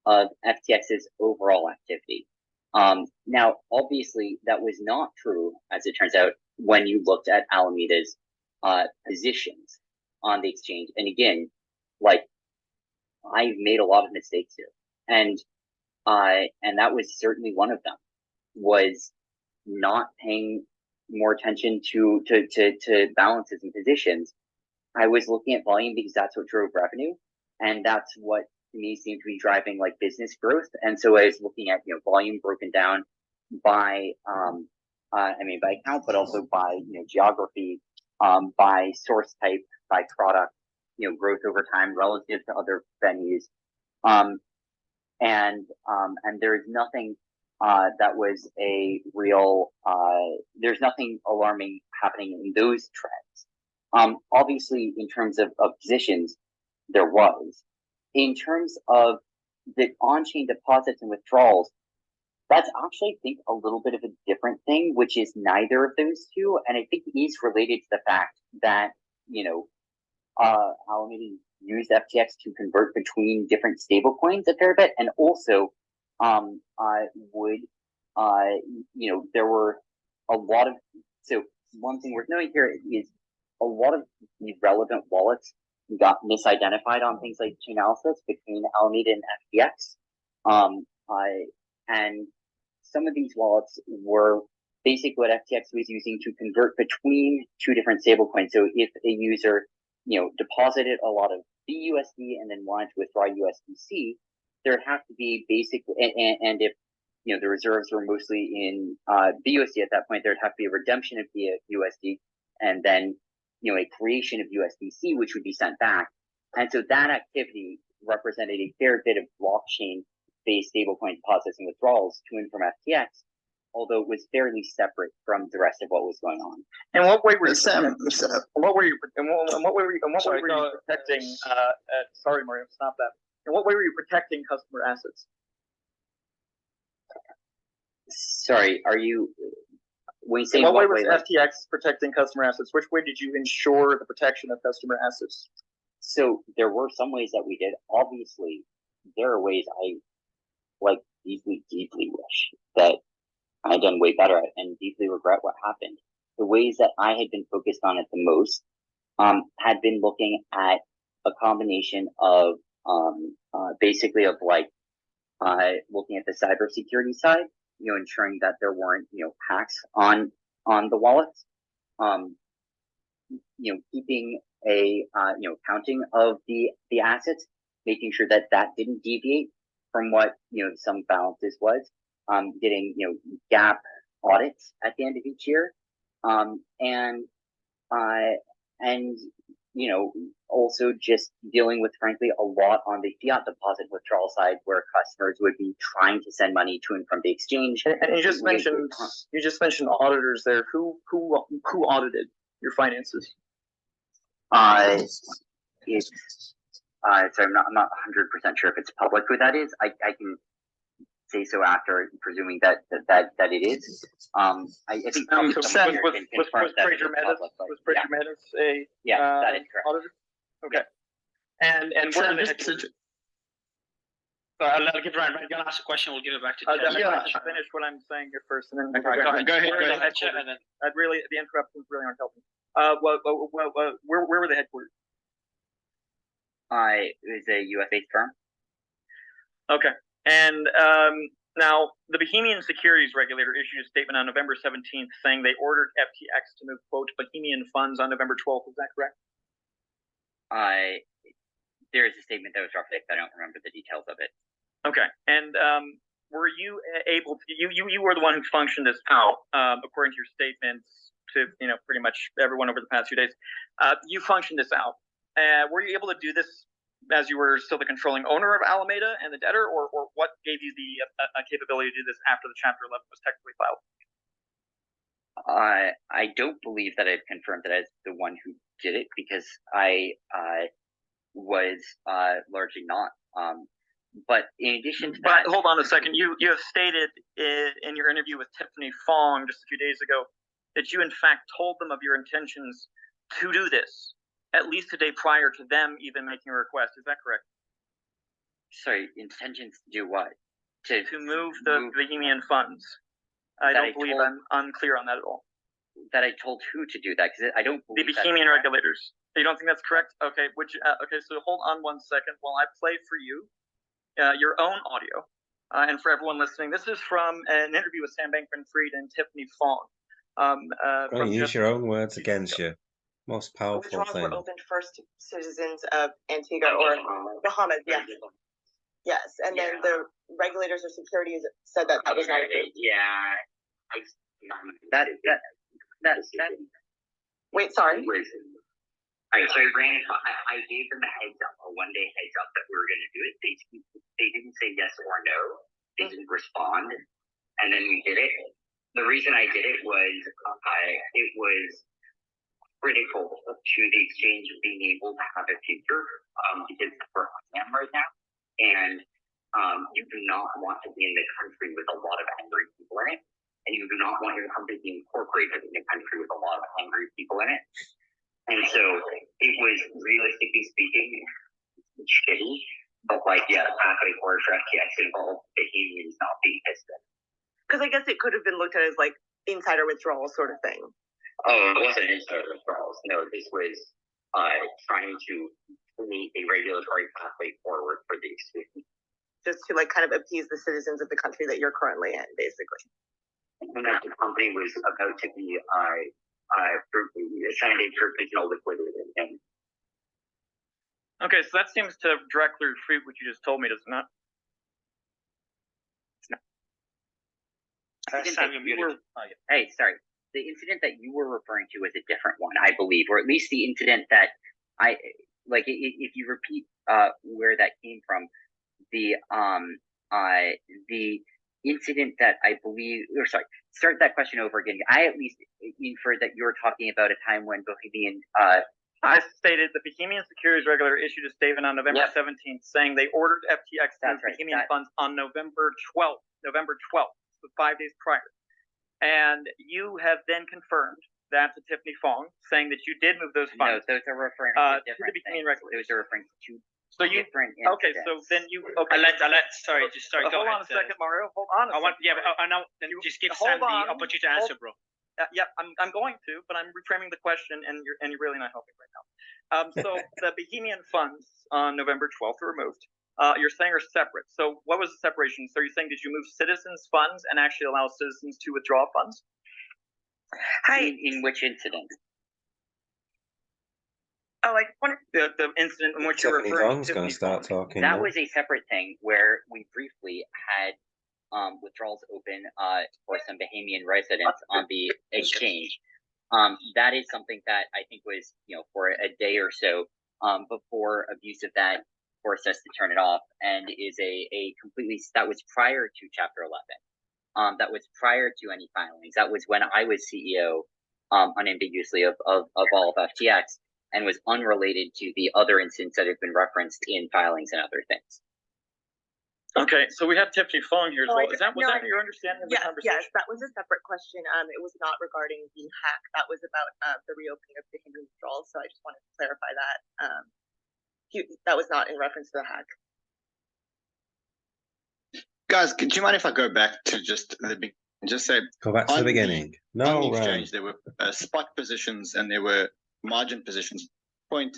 of FTX's overall activity. Now, obviously, that was not true, as it turns out, when you looked at Alameda's positions on the exchange. And again, like, I've made a lot of mistakes here, and that was certainly one of them, was not paying more attention to balances and positions. I was looking at volume because that's what drove revenue, and that's what to me seemed to be driving like business growth. And so I was looking at volume broken down by by account, but also by geography, by source type, by product, growth over time relative to other venues, and there is nothing that was a real. There's nothing alarming happening in those trends. Obviously, in terms of positions, there was. In terms of the on-chain deposits and withdrawals, that's actually, I think, a little bit of a different thing, which is neither of those two. And I think it is related to the fact that, Alameda used FTX to convert between different stable coins a fair bit. And also, there were a lot of, so one thing worth noting here is a lot of the relevant wallets got misidentified on things like Chainalysis between Alameda and FTX. And some of these wallets were basically what FTX was using to convert between two different stablecoins. So if a user, deposited a lot of BUSD and then wanted to withdraw USDC, there'd have to be basically, and if the reserves were mostly in BUSD at that point, there'd have to be a redemption of USD and then a creation of USDC, which would be sent back. And so that activity represented a fair bit of blockchain-based stablecoin deposits and withdrawals to and from FTX, although it was fairly separate from the rest of what was going on. And what way were you protecting? Sorry, Mario, stop that. In what way were you protecting customer assets? Sorry, are you? When you say what way was FTX protecting customer assets? Which way did you ensure the protection of customer assets? So there were some ways that we did. Obviously, there are ways I deeply wish that I had done way better at and deeply regret what happened. The ways that I had been focused on it the most had been looking at a combination of basically of like looking at the cybersecurity side, ensuring that there weren't, hacks on the wallets, keeping a, counting of the assets, making sure that that didn't deviate from what, some balances was, getting, gap audits at the end of each year, and also just dealing with, frankly, a lot on the fiat deposit withdrawal side, where customers would be trying to send money to and from the exchange. And you just mentioned auditors there. Who audited your finances? It's so I'm not 100% sure if it's public who that is. I can say so after, presuming that it is. I think was Trader Metis a that is correct. auditor? Okay. And what are the I'll give Ryan. Ryan's gonna ask a question. We'll give it back to Chad. Finish what I'm saying here first, and then go ahead. The interruptions really aren't helping. Where were the headquarters? It was a US-based firm. Okay. And now, the Bohemian Securities Regulator issued a statement on November 17th saying they ordered FTX to move, quote, Bohemian funds on November 12th. Is that correct? There is a statement that was fixed. I don't remember the details of it. Okay. And were you able to, you were the one who functioned this out, according to your statements to, pretty much everyone over the past few days. You functioned this out. Were you able to do this as you were still the controlling owner of Alameda and the debtor, or what gave you the capability to do this after the Chapter 11 was technically filed? I don't believe that I've confirmed that as the one who did it, because I was largely not. But in addition to that, hold on a second. You have stated in your interview with Tiffany Fong just a few days ago that you in fact told them of your intentions to do this at least a day prior to them even making a request. Is that correct? Sorry, intentions to do what? To move the Bohemian funds. I don't believe I'm unclear on that at all. That I told who to do that, because I don't believe the Bohemian regulators. You don't think that's correct? Okay. Okay. So hold on 1 second while I play for you your own audio, and for everyone listening, this is from an interview with Sam Bankman-Fried and Tiffany Fong. Use your own words against you. Most powerful withdrawals thing. were opened first to citizens of Antigua or Bahamas. Yes. Yes, and then the regulators of securities said that was not a case. That. Wait, sorry. Alright, so I gave them a heads up, a 1-day heads up that we were going to do it. They didn't say yes or no. They didn't respond, and then we did it. The reason I did it was it was critical to the exchange being able to have a future, because we're on them right now, and you do not want to be in the country with a lot of angry people in it, and you do not want your company to be incorporated in a country with a lot of angry people in it. And so it was, realistically speaking, shitty, but the pathway forward for FTX involved Bohemians not being pissed at. Because I guess it could have been looked at as insider withdrawal sort of thing. Oh, it wasn't insider withdrawals. No, this was trying to meet a regulatory pathway forward for the exchange. Just to kind of appease the citizens of the country that you're currently in, basically. And that the company was about to be assigned a provisional liquidity. Okay, so that seems to directly refute what you just told me, does it not? Hey, sorry. The incident that you were referring to is a different one, I believe, or at least the incident that if you repeat where that came from, the incident that I believe, or sorry, start that question over again. I at least inferred that you were talking about a time when Bohemian. I stated the Bohemian Securities Regulator issued a statement on November 17th saying they ordered FTX to move Bohemian funds on November 12th, so 5 days prior. And you have then confirmed that to Tiffany Fong, saying that you did move those funds. No, those are referring to different the Bohemian regulators. Those are referring to different incidents. Okay, so then you. Okay. Sorry. Hold on a second, Mario. Hold on. I know. Then just give Sam the opportunity to answer, bro. I'm going to, but I'm reframing the question, and you're really not helping right now. So the Bohemian funds on November 12th were removed. you're saying are separate. So what was the separation? So you're saying, did you move citizens' funds and actually allow citizens to withdraw funds? In which incident? Oh, I wanted The incident in which you're Tiffany referring Don's to. going to start talking. That now. was a separate thing where we briefly had withdrawals open for some Bahamian residents on the exchange. That is something that I think was, for a day or so before abuse of that forced us to turn it off, and is a completely, that was prior to Chapter 11. That was prior to any filings. That was when I was CEO unambiguously of all of FTX, and was unrelated to the other incidents that have been referenced in filings and other things. Okay, so we have Tiffany phone here as well. Was that your understanding of the Yes, conversation? yes, that was a separate question. It was not regarding the hack. That was about the reopening of the Hindu withdrawals. So I just wanted to clarify that. That was not in reference to the hack. Guys, do you mind if I go back to just the beginning? Just say, Go back to the beginning. No, on the exchange, there were spot positions and there were margin positions. Point,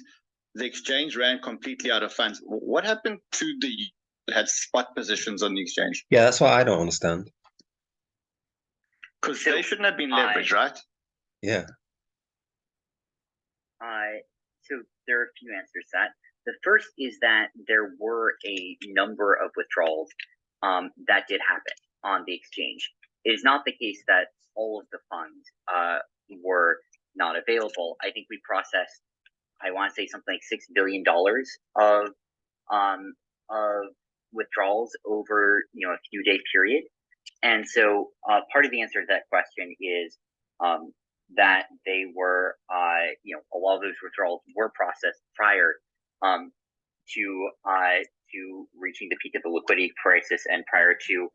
the exchange ran completely out of funds. What happened to the had spot positions on the exchange? yeah, that's what I don't understand. Because they shouldn't have been leveraged, right? Yeah. So there are a few answers to that. The first is that there were a number of withdrawals that did happen on the exchange. It is not the case that all of the funds were not available. I think we processed, I want to say something like $6 billion of withdrawals over a few day period. And so part of the answer to that question is that they were a lot of those withdrawals were processed prior to reaching the peak of the liquidity crisis and prior to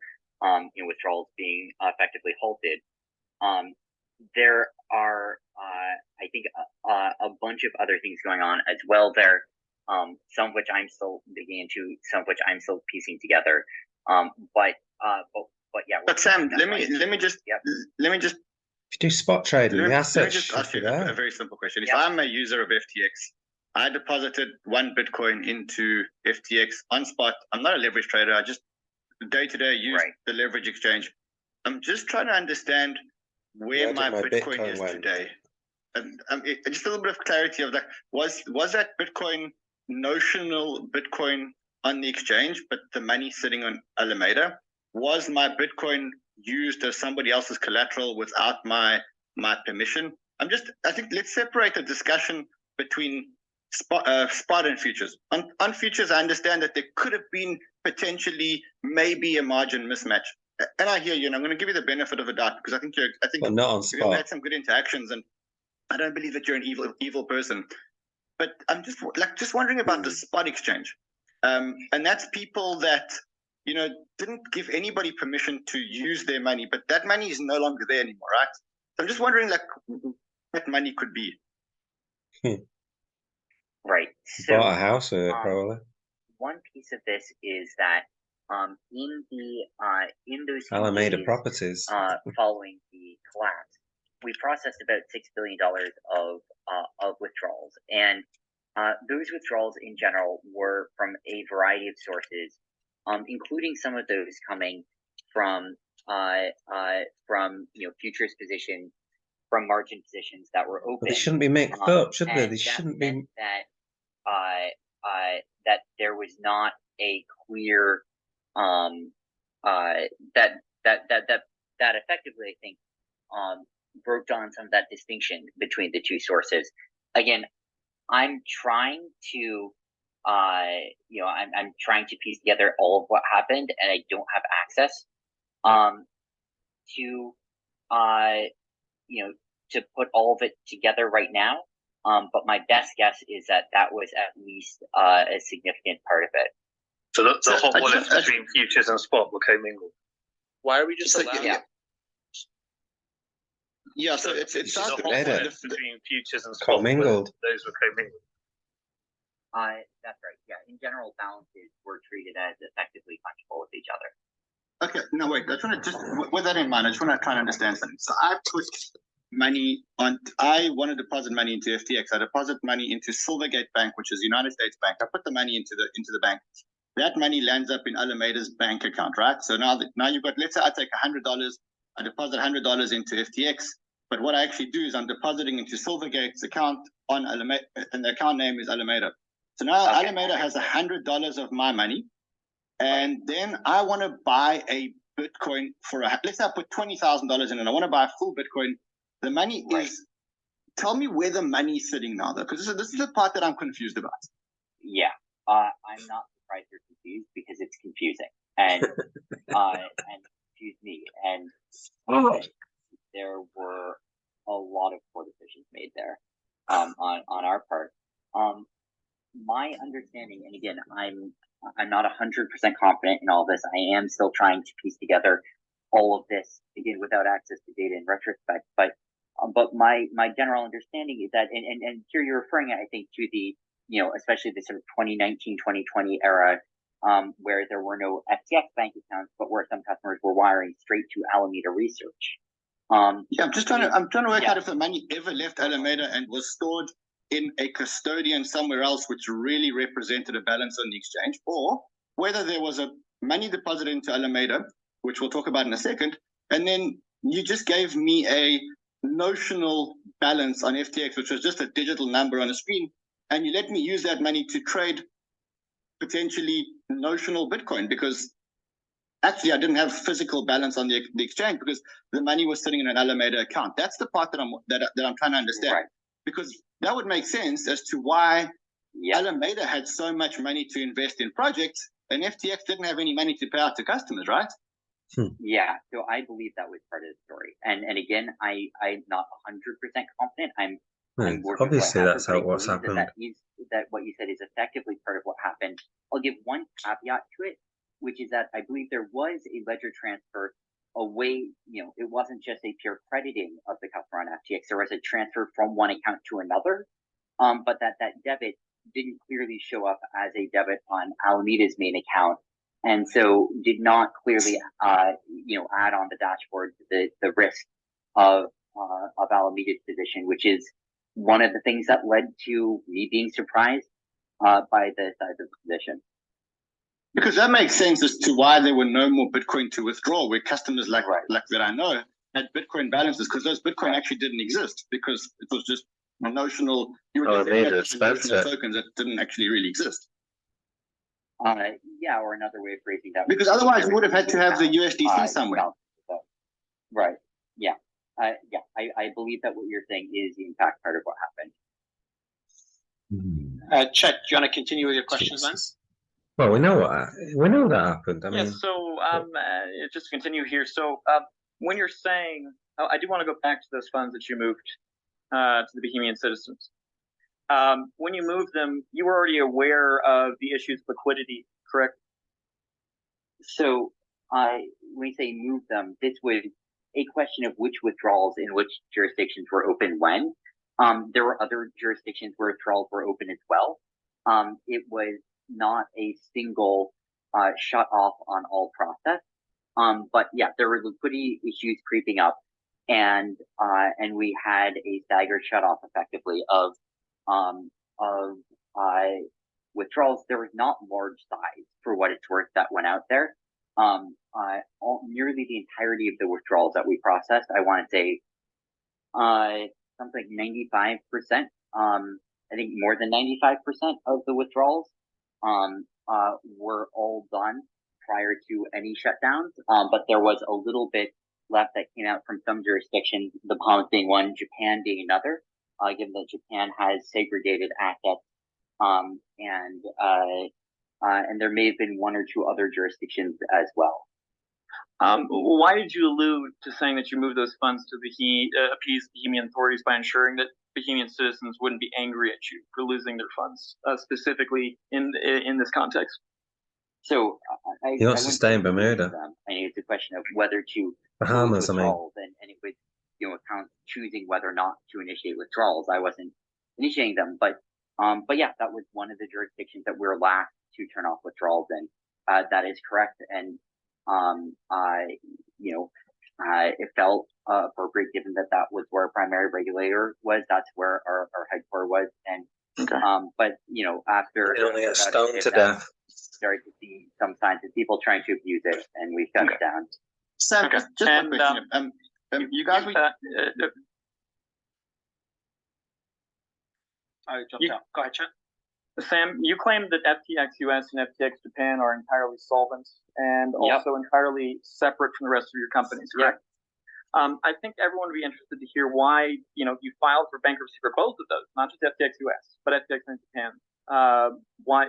withdrawals being effectively halted. There are I think a bunch of other things going on as well there, some of which I'm still digging into, some of which I'm still piecing together. But yeah. But Sam, let me just If you do spot trading, the assets let me just should ask be you there. a very simple question. If I'm a user of FTX, I deposited 1 Bitcoin into FTX on spot. I'm not a leverage trader. I just day to day use the leverage exchange. I'm just trying to understand where my Bitcoin is today. And just a little bit of clarity of that. Was that Bitcoin notional Bitcoin on the exchange, but the money sitting on Alameda? Was my Bitcoin used as somebody else's collateral without my permission? I think let's separate the discussion between spot and futures. On futures, I understand that there could have been potentially maybe a margin mismatch. And I hear you, and I'm going to give you the benefit of the doubt because I think But not on we've spot. had some good interactions, and I don't believe that you're an evil person. But I'm just wondering about the spot exchange, and that's people that didn't give anybody permission to use their money, but that money is no longer there anymore, right? So I'm just wondering what money could be. Right. So, Bought a house with it, probably. One piece of this is that in those Alameda days, properties. following the collapse, we processed about $6 billion of withdrawals, and those withdrawals in general were from a variety of sources, including some of those coming from futures positions, from margin positions that were open. But they shouldn't be mixed up, should they? They shouldn't be. That there was not a clear that effectively, I think, broke down some of that distinction between the two sources. Again, I'm trying to I'm trying to piece together all of what happened, and I don't have access to put all of it together right now. But my best guess is that was at least a significant part of it. So the hot wallets between futures and spot were commingled. Why are we just allowing? Yeah, so it's the hot wallets between futures and spot. Commingled. Those were commingled. That's right. Yeah, in general, balances were treated as effectively fungible with each other. Okay, no, wait. I just want to with that in mind, I just want to try and understand something. So I put money I want to deposit money into FTX. I deposit money into Silvergate Bank, which is United States Bank. I put the money into the bank. that money lands up in Alameda's bank account, right? So now you've got, let's say I take $100, I deposit $100 into FTX, but what I actually do is I'm depositing into Silvergate's account on Alameda, and the account name is Alameda. So now Alameda has $100 of my money, and then I want to buy a Bitcoin let's say I put $20,000 in and I want to buy a full Bitcoin. The money is, tell me where the money is sitting now, though, because this is the part that I'm confused about. Yeah, I'm not surprised you're confused because it's confusing, and and confused me, and there were a lot of poor decisions made there, on our part. My understanding, and again, I'm not 100% confident in all this. I am still trying to piece together all of this, again, without access to data in retrospect. But my general understanding is that, and here you're referring, I think, to the, especially the sort of 2019, 2020 era, where there were no FTX bank accounts, but where some customers were wiring straight to Alameda Research. I'm trying to work out if the money ever left Alameda and was stored in a custodian somewhere else, which really represented a balance on the exchange, or whether there was a money deposited into Alameda, which we'll talk about in a second, and then you just gave me a notional balance on FTX, which was just a digital number on a screen, and you let me use that money to trade potentially notional Bitcoin, because actually I didn't have physical balance on the exchange because the money was sitting in an Alameda account. That's the part that I'm trying to understand. Right. Because that would make sense as to why Alameda had so much money to invest in projects and FTX didn't have any money to pay out to customers, right? Yeah, so I believe that was part of the story. And again, I'm not 100% confident. I'm obviously that's what's happened. That what you said is effectively part of what happened. I'll give one caveat to it, which is that I believe there was a ledger transfer away, it wasn't just a pure crediting of the customer on FTX. There was a transfer from one account to another, but that debit didn't clearly show up as a debit on Alameda's main account, and so did not clearly, add on the dashboard the risk of Alameda's position, which is one of the things that led to me being surprised by the size of the position. Because that makes sense as to why there were no more Bitcoin to withdraw, where customers like that I know had Bitcoin balances, because those Bitcoin actually didn't exist, because it was just a notional. You were just notional tokens that didn't actually really exist. Or another way of phrasing that. Because otherwise, you would have had to have the USDC somewhere. Right. Yeah. I believe that what you're saying is in fact part of what happened. Chet, do you want to continue with your questions, man? Well, we know that happened. I mean, so just to continue here. So when you're saying, I do want to go back to those funds that you moved to the Bahamian citizens. When you moved them, you were already aware of the issues of liquidity, correct? So when you say move them, this was a question of which withdrawals in which jurisdictions were open when. There were other jurisdictions where withdrawals were open as well. It was not a single shut off on all process. But yeah, there were liquidity issues creeping up, and we had a staggered shut off effectively of withdrawals. There was not large size for what it's worth that went out there. Nearly the entirety of the withdrawals that we processed, I want to say something like 95%. I think more than 95% of the withdrawals were all done prior to any shutdowns. But there was a little bit left that came out from some jurisdictions, the Bahamas being one, Japan being another, given that Japan has segregated assets, and there may have been one or two other jurisdictions as well. Why did you allude to saying that you moved those funds to appease Bahamian authorities by ensuring that Bahamian citizens wouldn't be angry at you for losing their funds, specifically in this context? So he wants to stay in Bermuda. It's a question of whether to Bahamas, and it was account choosing whether or not to initiate withdrawals. I wasn't initiating them, but yeah, that was one of the jurisdictions that we were last to turn off withdrawals in. That is correct, and it felt appropriate given that was where our primary regulator was. That's where our headquarters was, and but after it only got stoned to death. Started to see signs of people trying to abuse it, and we shut it down. Sam, just one question. You guys, Go ahead, Chet. Sam, you claimed that FTX US and FTX Japan are entirely solvent and also entirely separate from the rest of your companies, correct? I think everyone would be interested to hear why you filed for bankruptcy for both of those, not just FTX US, but FTX and Japan. Why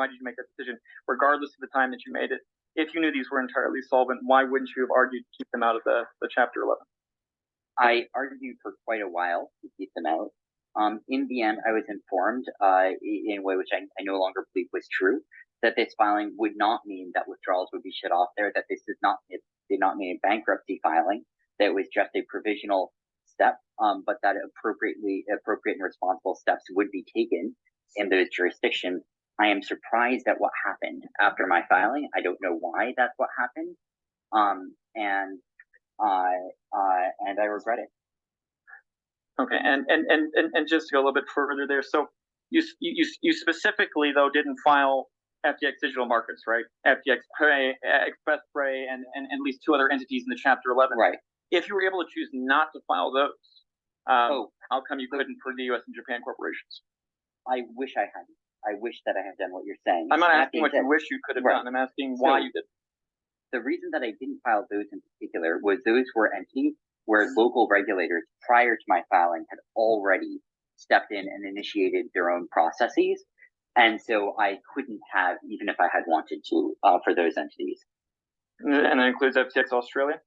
did you make that decision, regardless of the time that you made it? If you knew these were entirely solvent, why wouldn't you have argued to keep them out of the Chapter 11? I argued for quite a while to keep them out. In the end, I was informed in a way which I no longer believe was true, that this filing would not mean that withdrawals would be shut off there, that this did not mean a bankruptcy filing, that it was just a provisional step, but that appropriate and responsible steps would be taken in those jurisdictions. I am surprised at what happened after my filing. I don't know why that's what happened, and I regret it. Okay, and just to go a little bit further there, so you specifically though didn't file FTX Digital Markets, right? FTX Pay, Express Pay, and at least two other entities in the Chapter 11. Right. If you were able to choose not to file those, how come you couldn't for the U.S. and Japan corporations? I wish I hadn't. I wish that I had done what you're saying. I'm not asking what you wish you could have done. I'm asking why you didn't. The reason that I didn't file those in particular was those were entities where local regulators, prior to my filing, had already stepped in and initiated their own processes. And so I couldn't have, even if I had wanted to, for those entities. And that includes FTX Australia?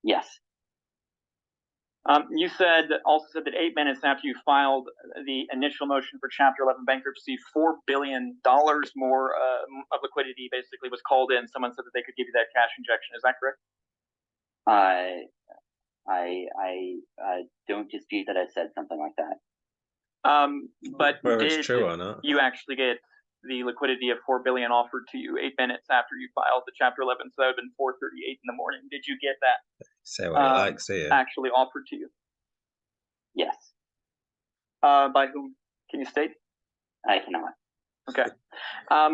Yes. You also said that 8 minutes after you filed the initial motion for Chapter 11 bankruptcy, $4 billion more of liquidity basically was called in. Someone said that they could give you that cash injection. Is that correct? I don't dispute that I said something like that. But whether did it's true or not, you actually get the liquidity of $4 billion offered to you 8 minutes after you filed the Chapter 11? So that would have been 4:38 in the morning. Did you get that? Say what you like, see it. Actually offered to you? Yes. By whom? Can you state? I cannot. Okay.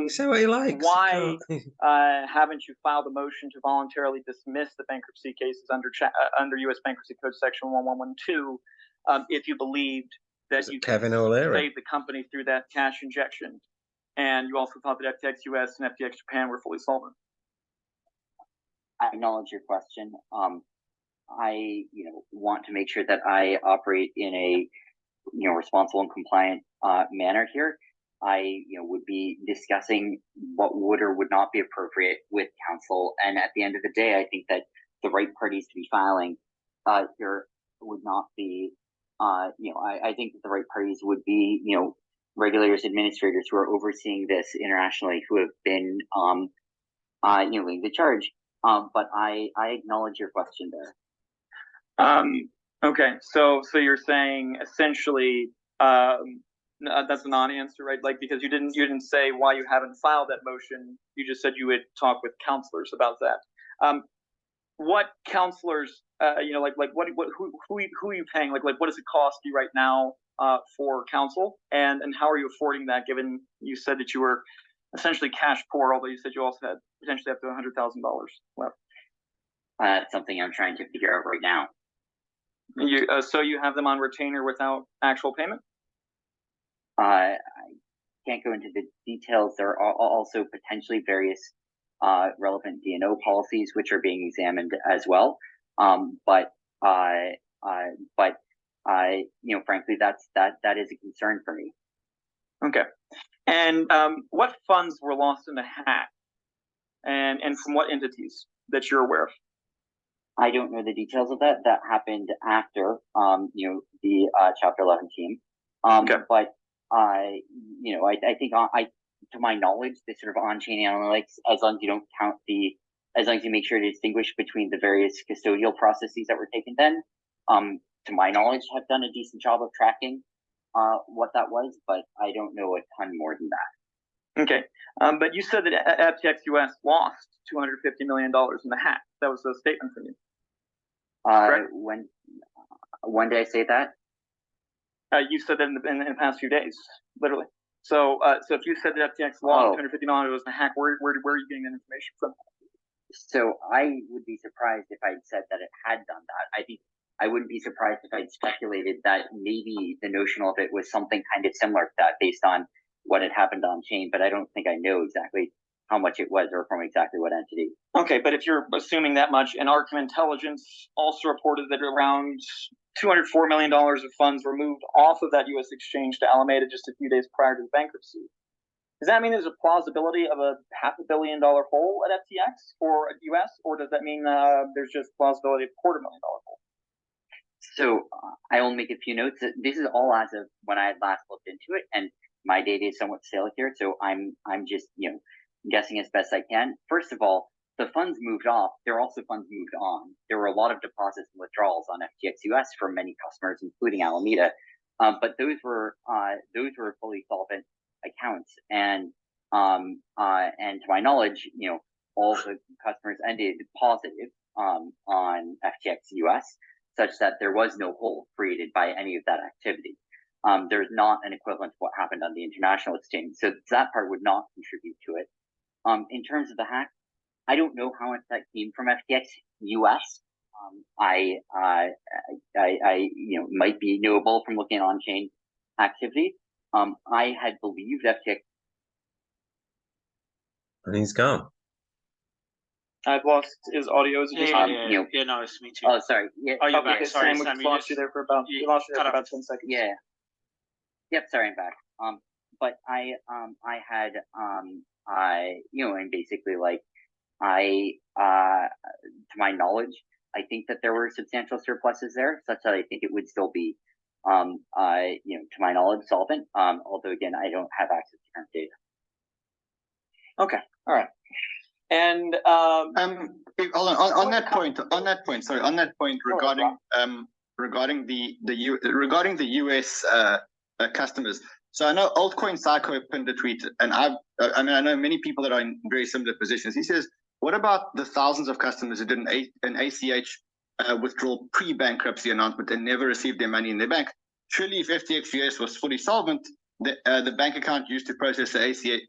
Say what you like. Why haven't you filed a motion to voluntarily dismiss the bankruptcy cases under U.S. Bankruptcy Code Section 1112 if you believed that you could save the company through that cash injection, and you also thought that FTX US and FTX Japan were fully solvent? I acknowledge your question. I want to make sure that I operate in a responsible and compliant manner here. I would be discussing what would or would not be appropriate with counsel, and at the end of the day, I think that the right parties to be filing here would not be I think that the right parties would be regulators, administrators who are overseeing this internationally, who have been leading the charge. But I acknowledge your question there. Okay, so you're saying essentially that's a non-answer, right? Like, because you didn't say why you haven't filed that motion. You just said you would talk with counselors about that. What counselors, who are you paying? Like what does it cost you right now for counsel, and how are you affording that? Given you said that you were essentially cash poor, although you said you also had potentially up to $100,000 left. That's something I'm trying to figure out right now. So you have them on retainer without actual payment? I can't go into the details. There are also potentially various relevant D&O policies which are being examined as well. But frankly, that is a concern for me. Okay. And what funds were lost in the hack, and from what entities that you're aware of? I don't know the details of that. That happened after the Chapter 11 team. Okay. But I think to my knowledge, this sort of on-chain analytics, as long as you don't count as long as you make sure to distinguish between the various custodial processes that were taken, then to my knowledge, have done a decent job of tracking what that was, but I don't know a ton more than that. Okay, but you said that FTX US lost $250 million in the hack. That was a statement from you. Correct? When did I say that? You said that in the past few days, literally. So, so if you said that FTX lost $250 was a hack, where are you getting that information from? So I would be surprised if I'd said that it had done that. I think I wouldn't be surprised if I'd speculated that maybe the notional of it was something kind of similar to that based on what had happened on chain, but I don't think I know exactly how much it was or from exactly what entity. Okay, but if you're assuming that much, and Arkham Intelligence also reported that around $204 million of funds were moved off of that U.S. exchange to Alameda just a few days prior to the bankruptcy. Does that mean there's a plausibility of a $500 million hole at FTX or at US, or does that mean there's just plausibility of $250,000 hole? So I will make a few notes. This is all as of when I had last looked into it, and my data is somewhat stale here, so I'm just guessing as best I can. First of all, the funds moved off. There are also funds moved on. There were a lot of deposits and withdrawals on FTX US from many customers, including Alameda, but those were fully solvent accounts, and to my knowledge, all the customers ended positive on FTX US, such that there was no hole created by any of that activity. There's not an equivalent to what happened on the international exchange, so that part would not contribute to it. In terms of the hack, I don't know how much that came from FTX US. I might be knowable from looking at on-chain activity. I had believed FTX. And he's gone. I've lost his audio. Is it just no, it's me too. Oh, sorry. Yeah. Oh, you're okay, back. Sorry, Sam, we Sam. lost you there for about. You lost you there for about 10 seconds. Yeah. Yep. Sorry, I'm back. But I had and basically to my knowledge, I think that there were substantial surpluses there, such that I think it would still be to my knowledge, solvent. Although again, I don't have access to current data. Okay. All right. And hold on that point. Sorry, on that point regarding the US customers. So I know Altcoin Psycho pinned a tweet, and I know many people that are in very similar positions. He says, "What about the thousands of customers who did an ACH withdrawal pre-bankruptcy announcement and never received their money in their bank? Surely, if FTX US was fully solvent, the bank account used to process the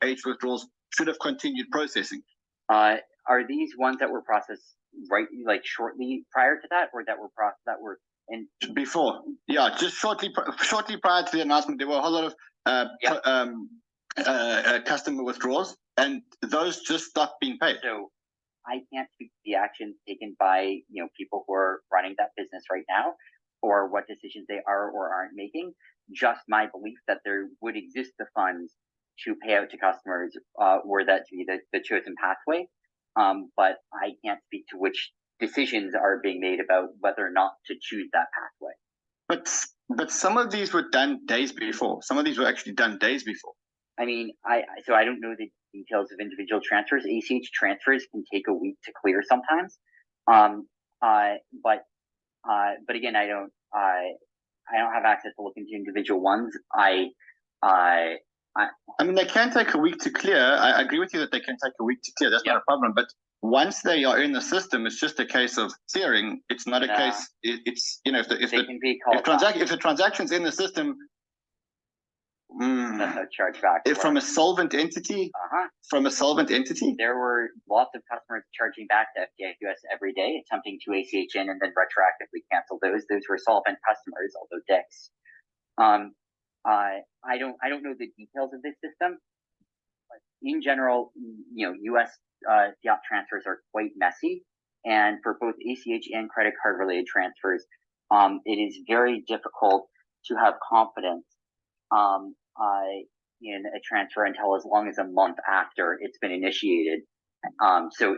ACH withdrawals should have continued processing." Are these ones that were processed shortly prior to that, or that were before? Yeah, just shortly prior to the announcement, there were a whole lot of customer withdrawals, and those just stopped being paid. So I can't speak to the actions taken by people who are running that business right now, or what decisions they are or aren't making. Just my belief that there would exist the funds to pay out to customers were that to be the chosen pathway. But I can't speak to which decisions are being made about whether or not to choose that pathway. But some of these were done days before. Some of these were actually done days before. I mean, I don't know the details of individual transfers. ACH transfers can take a week to clear sometimes. But again, I don't have access to look into individual ones. I mean, they can take a week to clear. I agree with you that they can take a week to clear. That's not a problem. But once they are in the system, it's just a case of clearing. It's not a case. It's if the transaction's in the system. That's a chargeback. From a solvent entity. From a solvent entity. There were lots of customers charging back to FTX US every day, attempting to ACH in and then retroactively cancel those. Those were solvent customers, although dicks. I don't know the details of this system, but in general, U.S. fiat transfers are quite messy, and for both ACH and credit card related transfers, it is very difficult to have confidence in a transfer until as long as a month after it's been initiated. So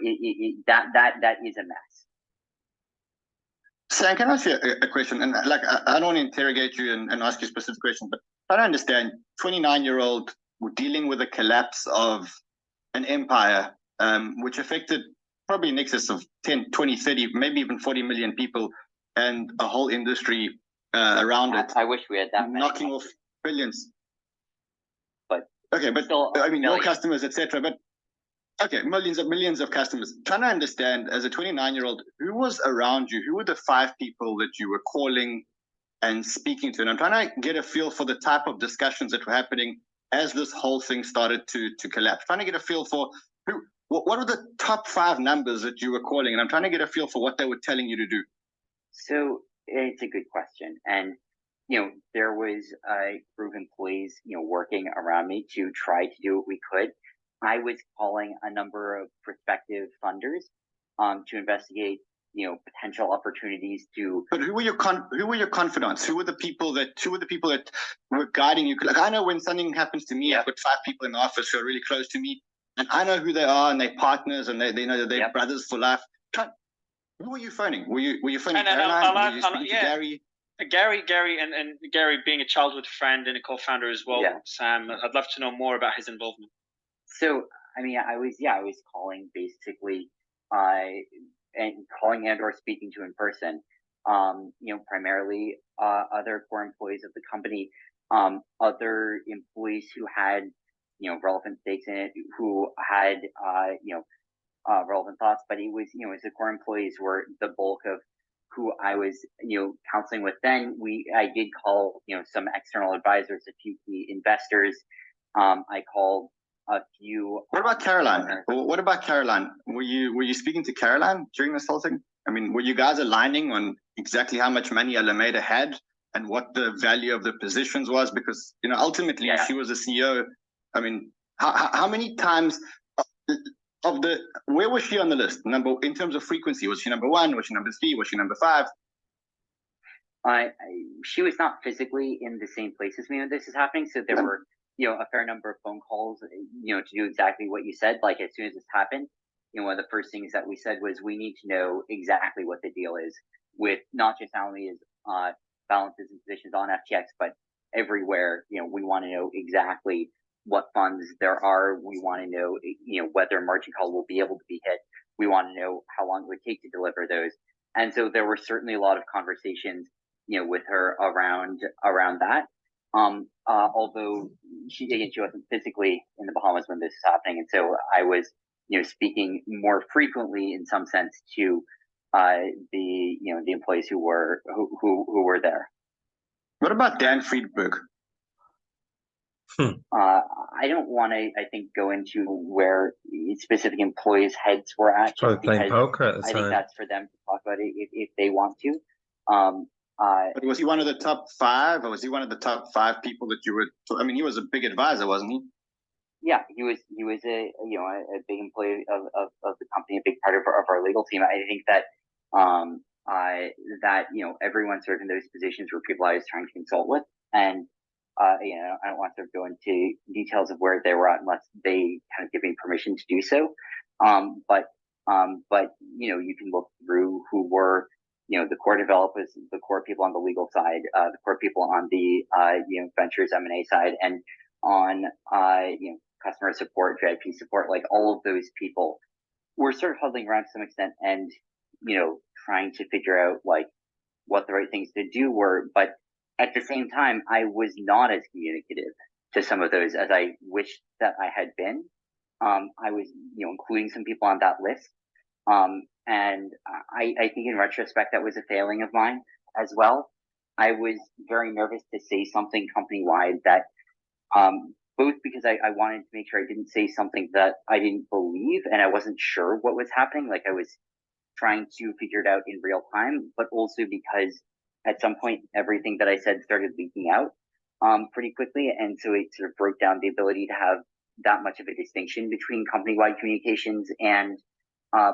that is a mess. Sam, can I ask you a question? And I don't want to interrogate you and ask you a specific question, but I don't understand. 29-year-old dealing with the collapse of an empire, which affected probably in excess of 10, 20, 30, maybe even 40 million people, and a whole industry around it. I wish we had that many. Knocking off billions. But still, I mean, your customers, etc. But okay, millions of customers. Trying to understand, as a 29-year-old, who was around you? Who were the 5 people that you were calling and speaking to? And I'm trying to get a feel for the type of discussions that were happening as this whole thing started to collapse? Trying to get a feel for what are the top 5 numbers that you were calling, and I'm trying to get a feel for what they were telling you to do. So it's a good question, and there was a group of employees working around me to try to do what we could. I was calling a number of prospective funders to investigate potential opportunities to. But who were your confidants? Who were the people that were guiding you? Like, I know when something happens to me, I've got 5 people in the office who are really close to me, and I know who they are, and they're partners, and they know that they're brothers for life. Who were you phoning? Were you phoning Caroline? Were you speaking to Gary? Gary, and Gary being a childhood friend and a co-founder as well. Sam, I'd love to know more about his involvement. So I mean, I was calling basically, and calling or speaking to in person. Primarily other core employees of the company, other employees who had relevant stakes in it, who had relevant thoughts. But it was as the core employees were the bulk of who I was counseling with. Then I did call some external advisors, a few key investors. I called a few. What about Caroline? What about Caroline? Were you speaking to Caroline during this whole thing? I mean, were you guys aligning on exactly how much money Alameda had and what the value of the positions was? Because ultimately she was a CEO. I mean, how many times where was she on the list? In terms of frequency, was she number 1? Was she number 3? Was she number 5? She was not physically in the same place as me when this is happening, so there were a fair number of phone calls to do exactly what you said. Like, as soon as this happened, one of the first things that we said was, we need to know exactly what the deal is with not just Alameda's balances and positions on FTX, but everywhere. We want to know exactly what funds there are. We want to know whether margin call will be able to be hit. We want to know how long it would take to deliver those. And so there were certainly a lot of conversations with her around that. Although she wasn't physically in the Bahamas when this was happening, and so I was speaking more frequently in some sense to the employees who were there. What about Dan Friedberg? I don't want to, I think, go into where specific employees' heads were at. Probably playing poker at the time. I think that's for them to talk about it if they want to. But was he one of the top 5, or was he one of the top 5 people that you were? I mean, he was a big advisor, wasn't he? Yeah, he was a big employee of the company, a big part of our legal team. I think that everyone served in those positions were people I was trying to consult with, and I don't want to go into details of where they were at unless they kind of give me permission to do so. But you can look through who were the core developers, the core people on the legal side, the core people on the ventures M&A side, and on customer support, VIP support. Like, all of those people were sort of huddling around to some extent, and trying to figure out like what the right things to do were. But at the same time, I was not as communicative to some of those as I wished that I had been. I was including some people on that list. And I think in retrospect, that was a failing of mine as well. I was very nervous to say something company-wide that, both because I wanted to make sure I didn't say something that I didn't believe and I wasn't sure what was happening. Like, I was trying to figure it out in real time, but also because at some point, everything that I said started leaking out pretty quickly. And so it sort of broke down the ability to have that much of a distinction between company-wide communications and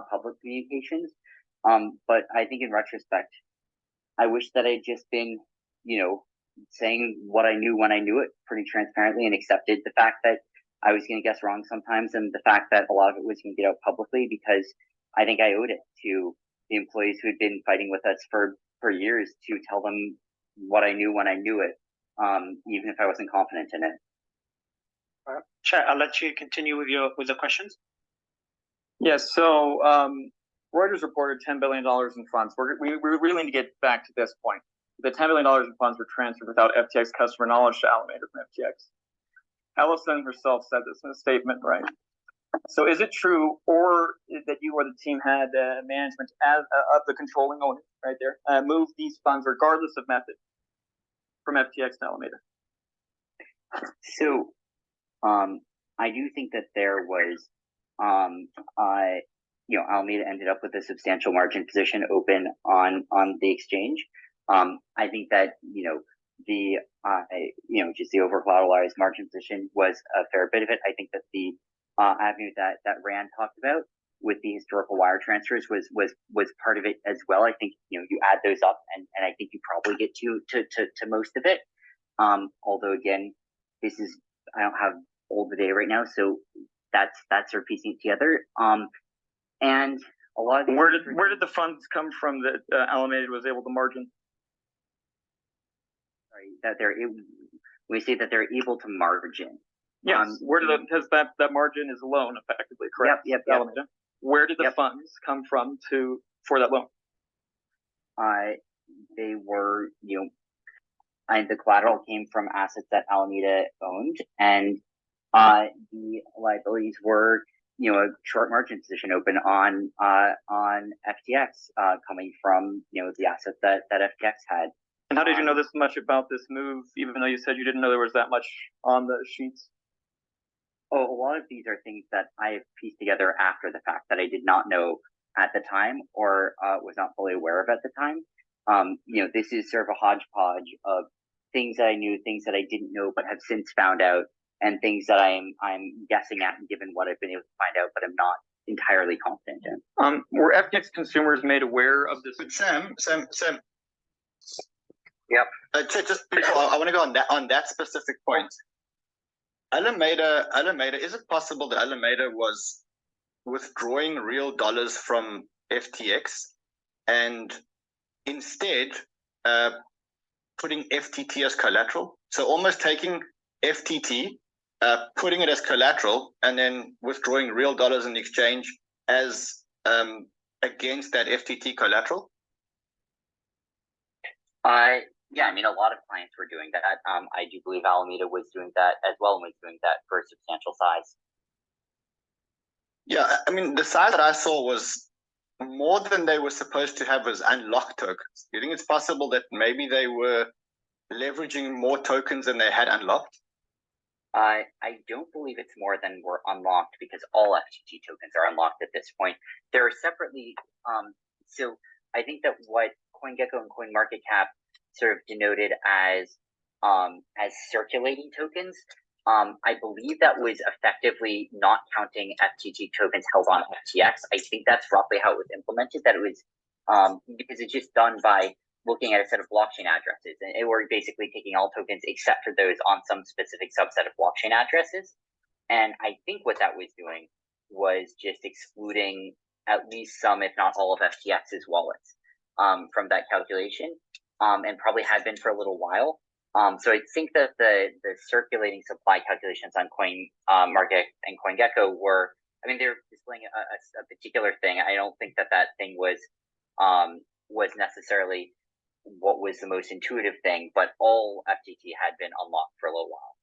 public communications. But I think in retrospect, I wish that I'd just been, saying what I knew when I knew it pretty transparently, and accepted the fact that I was going to guess wrong sometimes, and the fact that a lot of it was going to get out publicly, because I think I owed it to the employees who had been fighting with us for years to tell them what I knew when I knew it, even if I wasn't confident in it. Chet, I'll let you continue with the questions. Yes. So Reuters reported $10 billion in funds. We really need to get back to this point. The $10 billion in funds were transferred without FTX customer knowledge to Alameda from FTX. Allison herself said this in a statement, right? So is it true, or that you or the team had management of the controlling owner right there move these funds regardless of method from FTX to Alameda? So I do think that there was, Alameda ended up with a substantial margin position open on the exchange. I think that, just the over collateralized margin position was a fair bit of it. I think that the avenue that Rand talked about with the historical wire transfers was part of it as well. I think, you add those up and I think you probably get to most of it. Although again, I don't have all the data right now, so that's sort of piecing it together. And a lot of where did the funds come from that Alameda was able to margin? Sorry, that we say that they're able to margin. Yes, because that margin is a loan, effectively, correct? Yep. Alameda. Where did the funds come from for that loan? They were, and the collateral came from assets that Alameda owned, and the liabilities were, a short margin position open on FTX, coming from, the assets that FTX had. And how did you know this much about this move, even though you said you didn't know there was that much on the sheets? Oh, a lot of these are things that I have pieced together after the fact that I did not know at the time or was not fully aware of at the time. This is sort of a hodgepodge of things that I knew, things that I didn't know but have since found out, and things that I'm guessing at and given what I've been able to find out, but I'm not entirely confident in. Were FTX consumers made aware of this? But Sam. Yep. Just before, I want to go on that specific point. Alameda, is it possible that Alameda was withdrawing real dollars from FTX and instead putting FTT as collateral? So almost taking FTT, putting it as collateral, and then withdrawing real dollars in exchange as against that FTT collateral? Yeah, a lot of clients were doing that. I do believe Alameda was doing that as well, and was doing that for a substantial size. Yeah, the size that I saw was more than they were supposed to have as unlocked tokens. Do you think it's possible that maybe they were leveraging more tokens than they had unlocked? I don't believe it's more than were unlocked, because all FTT tokens are unlocked at this point. They're separately, so I think that what CoinGecko and CoinMarketCap sort of denoted as circulating tokens, I believe that was effectively not counting FTT tokens held on FTX. I think that's roughly how it was implemented, that it was because it's just done by looking at a set of blockchain addresses, and we're basically taking all tokens except for those on some specific subset of blockchain addresses. And I think what that was doing was just excluding at least some, if not all, of FTX's wallets from that calculation, and probably had been for a little while. So I think that the circulating supply calculations on CoinMarket and CoinGecko were, they're displaying a particular thing. I don't think that thing was necessarily what was the most intuitive thing, but all FTT had been unlocked for a little while.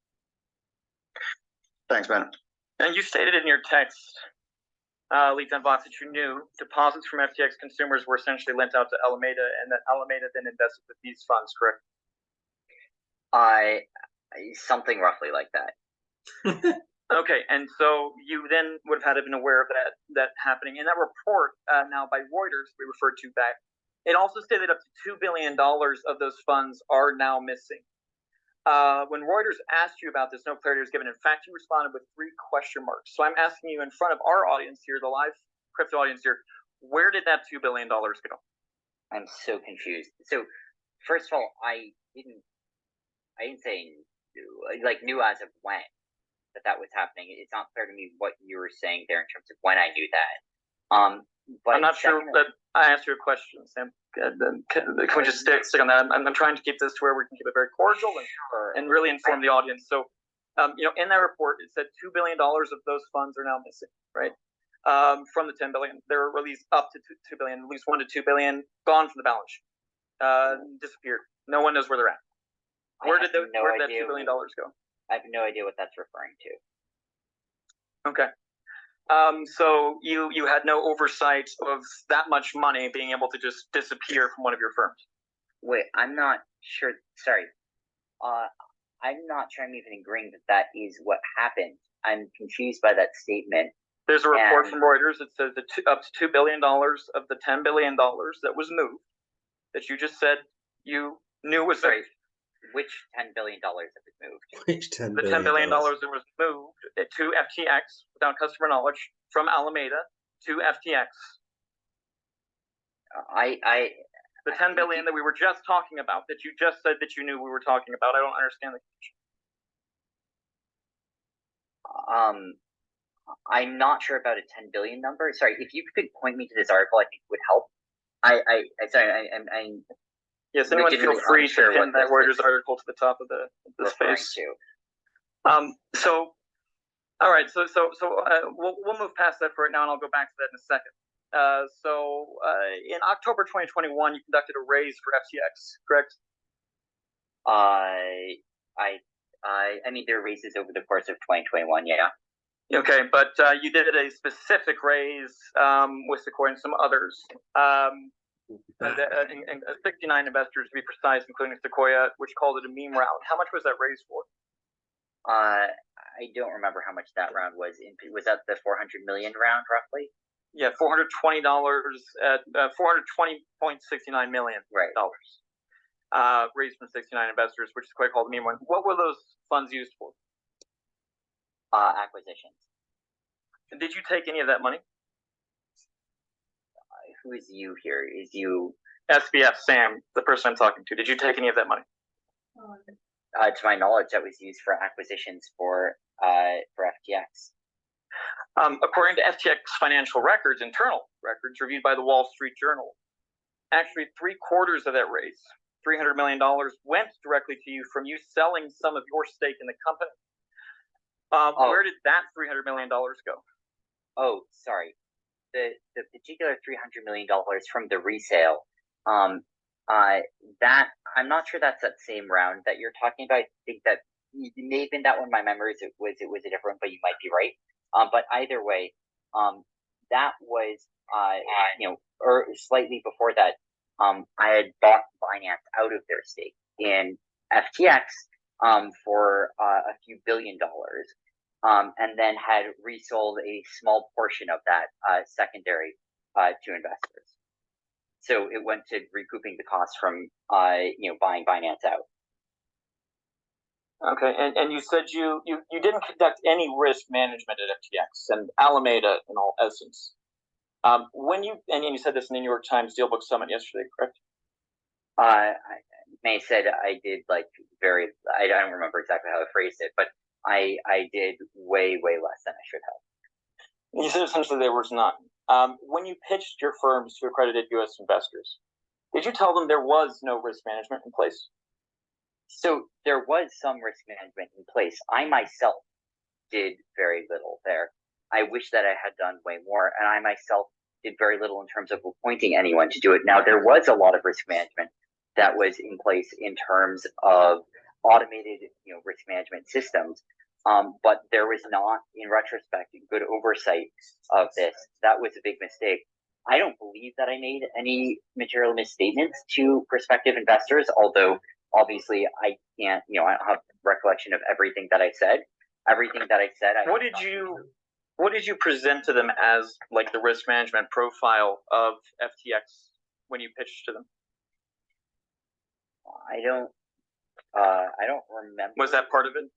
Thanks, man. And you stated in your text, leaked on Vox, that you knew deposits from FTX consumers were essentially lent out to Alameda, and that Alameda then invested with these funds, correct? Something roughly like that. Okay, and so you then would have had to been aware of that happening. In that report, now by Reuters, we referred to back, it also stated up to $2 billion of those funds are now missing. When Reuters asked you about this, no clarity was given. In fact, you responded with 3 question marks. So I'm asking you in front of our audience here, the live crypto audience here, where did that $2 billion go? I'm so confused. So first of all, I didn't say knew as of when that was happening. It's not clear to me what you were saying there in terms of when I knew that. But I'm not sure that I asked you a question, Sam. Can we just stick on that? I'm trying to keep this to where we can keep it very cordial and really inform the audience. So, in that report, it said $2 billion of those funds are now missing, right? From the 10 billion, they're released up to 2 billion, at least 1 to 2 billion gone from the balance sheet, disappeared. No one knows where they're at. Where did that $2 billion go? I have no idea what that's referring to. Okay. So you had no oversight of that much money being able to just disappear from one of your firms? Wait, I'm not sure. Sorry. I'm not sure I'm even agreeing that that is what happened. I'm confused by that statement. There's a report from Reuters that says that up to $2 billion of the $10 billion that was moved, that you just said you knew was Sorry, which $10 billion that was moved? Which $10 the $10 billion that was moved to FTX without customer knowledge from Alameda to FTX. The 10 billion that we were just talking about, that you just said that you knew we were talking about. I don't understand the connection. I'm not sure about a 10 billion number. Sorry, if you could point me to this article, I think it would help. Yes, anyone feel free to pin that Reuters article to the top of the space. So, all right. So we'll move past that for right now, and I'll go back to that in a second. In October 2021, you conducted a raise for FTX, correct? I mean, there are raises over the course of 2021, yeah. Okay, but you did a specific raise with Sequoia and some others. 69 investors to be precise, including Sequoia, which called it a meme round. How much was that raised for? I don't remember how much that round was. Was that the 400 million round, roughly? Yeah, $420 at $420.69 million. Right. Raised from 69 investors, which is quite called the meme one. What were those funds used for? Acquisitions. Did you take any of that money? Who is you here? Is you SBF, Sam, the person I'm talking to? Did you take any of that money? To my knowledge, that was used for acquisitions for FTX. According to FTX financial records, internal records reviewed by the Wall Street Journal, actually 3/4 of that raise, $300 million, went directly to you from you selling some of your stake in the company. Where did that $300 million go? Oh, sorry. The particular $300 million from the resale, that I'm not sure that's that same round that you're talking about. I think that maybe in that one, my memory it was a different, but you might be right. But either way, that was or slightly before that, I had bought Binance out of their stake in FTX for a few $1 billion. And then had resold a small portion of that secondary to investors. So it went to recouping the cost from buying Binance out. Okay, and you said you didn't conduct any risk management at FTX and Alameda in all essence. When you said this in the New York Times Dealbook Summit yesterday, correct? I may have said I did I don't remember exactly how I phrased it, but I did way less than I should have. You said essentially there was none. When you pitched your firms to accredited U.S. investors, did you tell them there was no risk management in place? So there was some risk management in place. I myself did very little there. I wish that I had done way more, and I myself did very little in terms of appointing anyone to do it. Now, there was a lot of risk management that was in place in terms of automated risk management systems, but there was not, in retrospect, good oversight of this. That was a big mistake. I don't believe that I made any material misstatements to prospective investors, although obviously I can't, I don't have recollection of everything that I said. Everything that I said. What did you present to them as the risk management profile of FTX when you pitched to them? I don't remember. Was that part of it?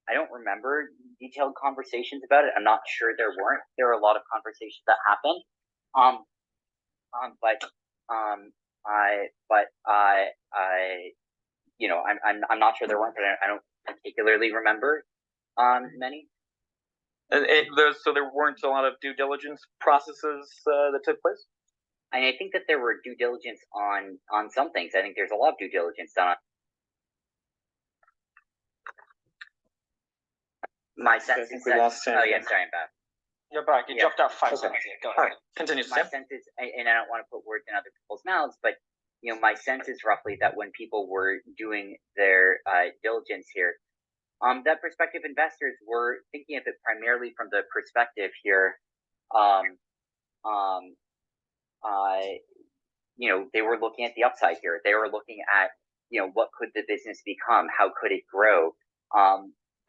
I don't remember detailed conversations about it. I'm not sure there weren't. There were a lot of conversations that happened. I'm not sure there weren't, but I don't particularly remember many. So there weren't a lot of due diligence processes that took place? And I think that there were due diligence on some things. I think there's a lot of due diligence done. My sense is that, oh yeah, sorry, I'm back. You're back. You dropped out 5 seconds. Go ahead. All right. Continue. My sense is, and I don't want to put words in other people's mouths, but my sense is roughly that when people were doing their diligence here, that prospective investors were thinking of it primarily from the perspective here. They were looking at the upside here. They were looking at what could the business become? How could it grow?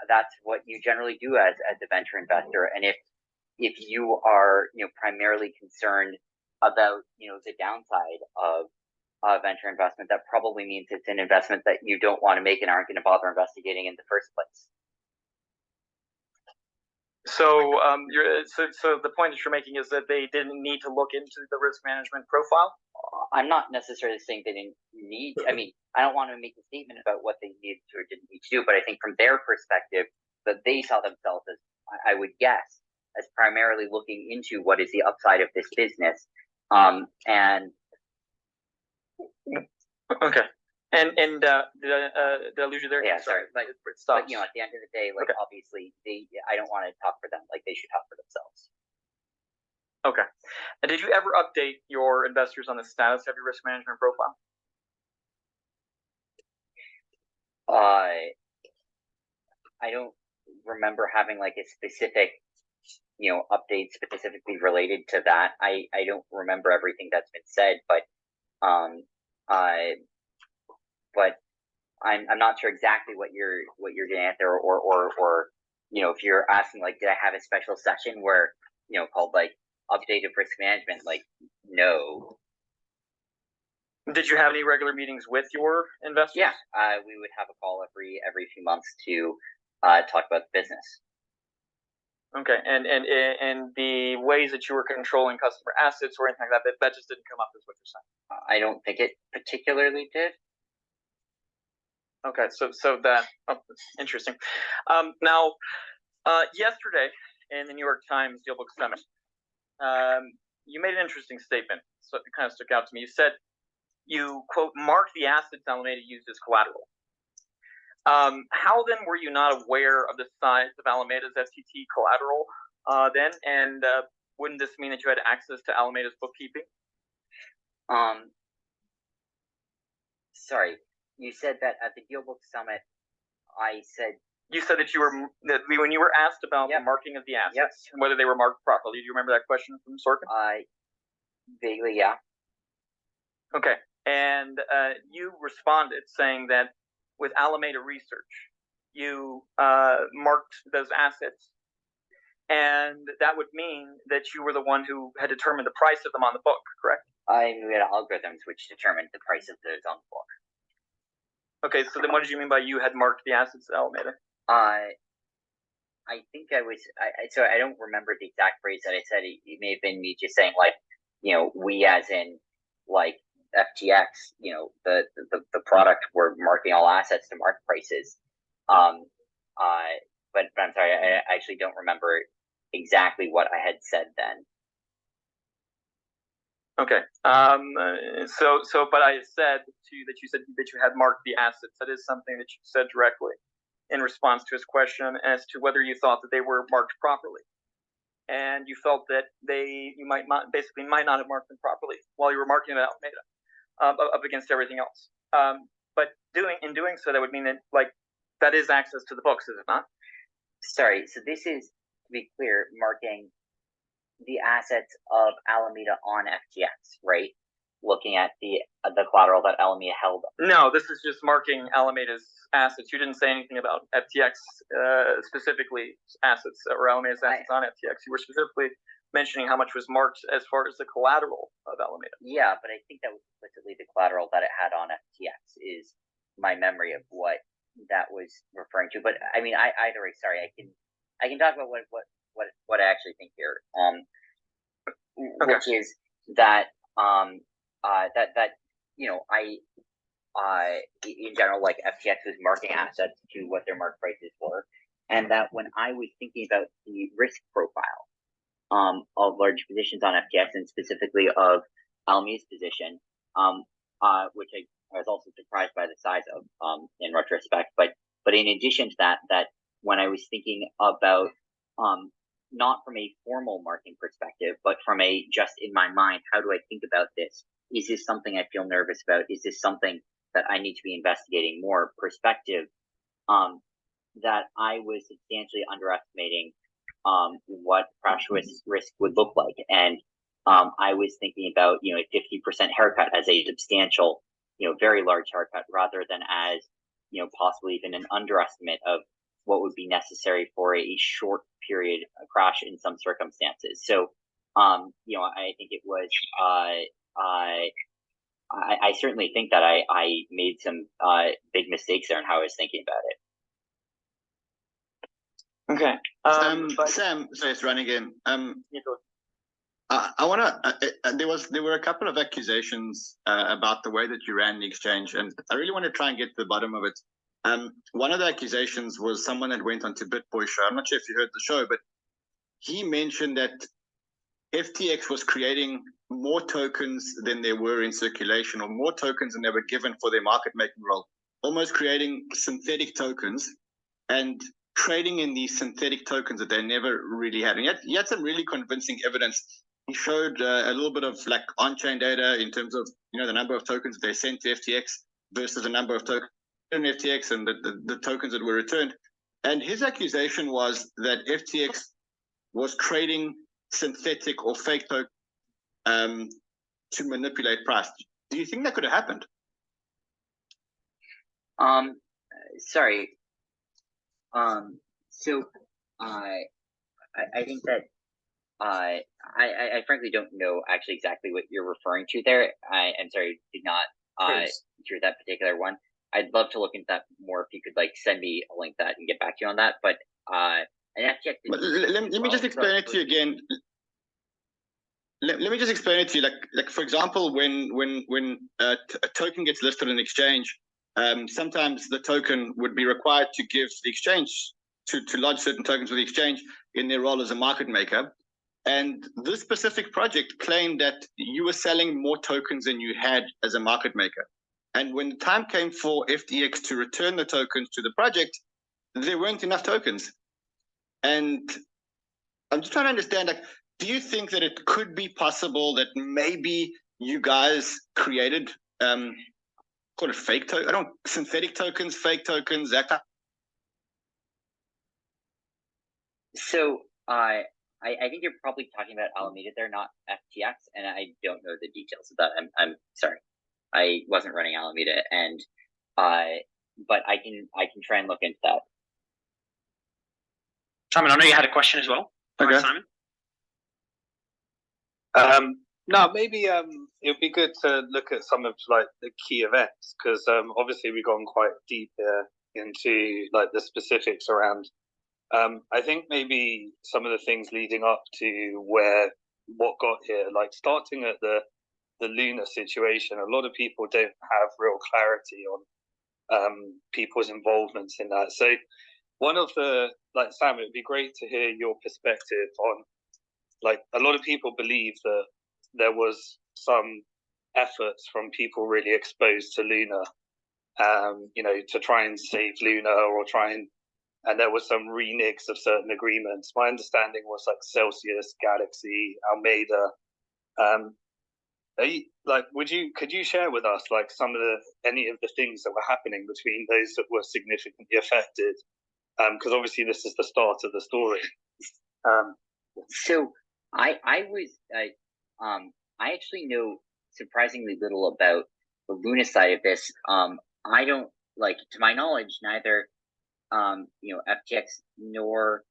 That's what you generally do as a venture investor. And if you are, primarily concerned about, the downside of venture investment, that probably means it's an investment that you don't want to make and aren't going to bother investigating in the first place. So, so the point that you're making is that they didn't need to look into the risk management profile? I'm not necessarily saying they didn't need. I mean, I don't want to make a statement about what they needed to or didn't need to do, but I think from their perspective, that they saw themselves as, I would guess, as primarily looking into what is the upside of this business. And okay. And did I lose you there? Yeah, sorry. But at the end of the day, Okay. obviously, I don't want to talk for them. They should talk for themselves. Okay. And did you ever update your investors on the status of your risk management profile? I don't remember having a specific, update specifically related to that. I don't remember everything that's been said, but I'm not sure exactly what you're getting at there, or if you're asking did I have a special session where called updated risk management? No. Did you have any regular meetings with your investors? Yeah, we would have a call every few months to talk about the business. Okay, and the ways that you were controlling customer assets or anything like that just didn't come up, is what you're saying? I don't think it particularly did. Okay, so that interesting. Now, yesterday in the New York Times Deal Book Summit, you made an interesting statement. So it kind of stuck out to me. You said you, quote, marked the assets Alameda used as collateral. How then were you not aware of the size of Alameda's FTT collateral then? And wouldn't this mean that you had access to Alameda's bookkeeping? Sorry, you said that at the Deal Book Summit, you said that when you were asked about the marking of the assets, whether they were marked properly. Do you remember that question from Sorkin? Vaguely, yeah. Okay, and you responded saying that with Alameda Research, you marked those assets, and that would mean that you were the one who had determined the price of them on the book, correct? We had algorithms which determined the price of those on the book. Okay, so then what did you mean by you had marked the assets at Alameda? I think I was. So I don't remember the exact phrase that I said. It may have been me just saying we as in FTX, the product, were marking all assets to market prices. But I'm sorry, I actually don't remember exactly what I had said then. Okay. But I said to you that you said that you had marked the assets. That is something that you said directly in response to his question as to whether you thought that they were marked properly. And you felt that you might not have marked them properly while you were marking it out, up against everything else. But in doing so, that would mean that that is access to the books, is it not? Sorry, so this is, to be clear, marking the assets of Alameda on FTX, right? Looking at the collateral that Alameda held. No, this is just marking Alameda's assets. You didn't say anything about FTX specifically assets or Alameda's assets on FTX. You were specifically mentioning how much was marked as far as the collateral of Alameda. Yeah, but I think that was explicitly the collateral that it had on FTX is my memory of what that was referring to. But I mean, either way, sorry, I can talk about what I actually think here, which is that in general, FTX was marking assets to what their market prices were, and that when I was thinking about the risk profile of large positions on FTX, and specifically of Alameda's position, which I was also surprised by the size of in retrospect, but in addition to that when I was thinking about not from a formal marking perspective, but from a just in my mind, how do I think about this? Is this something I feel nervous about? Is this something that I need to be investigating more perspective? That I was substantially underestimating what crash risk would look like. And I was thinking about, a 50% haircut as a substantial, very large haircut rather than as, possibly even an underestimate of what would be necessary for a short period crash in some circumstances. So, I think it was, I certainly think that I made some big mistakes there in how I was thinking about it. Okay. Sam, so it's running again. I want to. There were a couple of accusations about the way that you ran the exchange, and I really want to try and get to the bottom of it. One of the accusations was someone that went on to BitBoy show. I'm not sure if you heard the show, but he mentioned that FTX was creating more tokens than there were in circulation, or more tokens than they were given for their market making role, almost creating synthetic tokens and trading in these synthetic tokens that they never really had. And yet, he had some really convincing evidence. He showed a little bit of like on-chain data in terms of the number of tokens that they sent to FTX versus the number of tokens in FTX and the tokens that were returned. And his accusation was that FTX was trading synthetic or fake tokens to manipulate price. Do you think that could have happened? Sorry. So I think that I frankly don't know actually exactly what you're referring to there. I'm sorry, did not hear that particular one. I'd love to look into that more if you could send me a link to that and get back to you on that. But an FTX. Let me just explain it to you again. Let me just explain it to you. Like for example, when a token gets listed in exchange, sometimes the token would be required to give the exchange to lodge certain tokens with the exchange in their role as a market maker. And this specific project claimed that you were selling more tokens than you had as a market maker. And when the time came for FTX to return the tokens to the project, there weren't enough tokens. And I'm just trying to understand, do you think that it could be possible that maybe you guys created, call it fake token, synthetic tokens, fake tokens, that type? So I think you're probably talking about Alameda there, not FTX, and I don't know the details of that. I'm sorry. I wasn't running Alameda, and but I can try and look into that. Simon, I know you had a question as well. Okay. Right, Simon. No, maybe it would be good to look at some of the key events, because obviously we've gone quite deep here into the specifics around. I think maybe some of the things leading up to what got here, starting at the Luna situation, a lot of people don't have real clarity on people's involvements in that. So one of the, Sam, it would be great to hear your perspective on, a lot of people believe that there was some efforts from people really exposed to Luna, to try and save Luna or and there was some renegs of certain agreements. My understanding was Celsius, Galaxy, Alameda. Could you share with us any of the things that were happening between those that were significantly affected? Because obviously this is the start of the story. So I actually know surprisingly little about the Luna side of this. I don't to my knowledge, neither FTX nor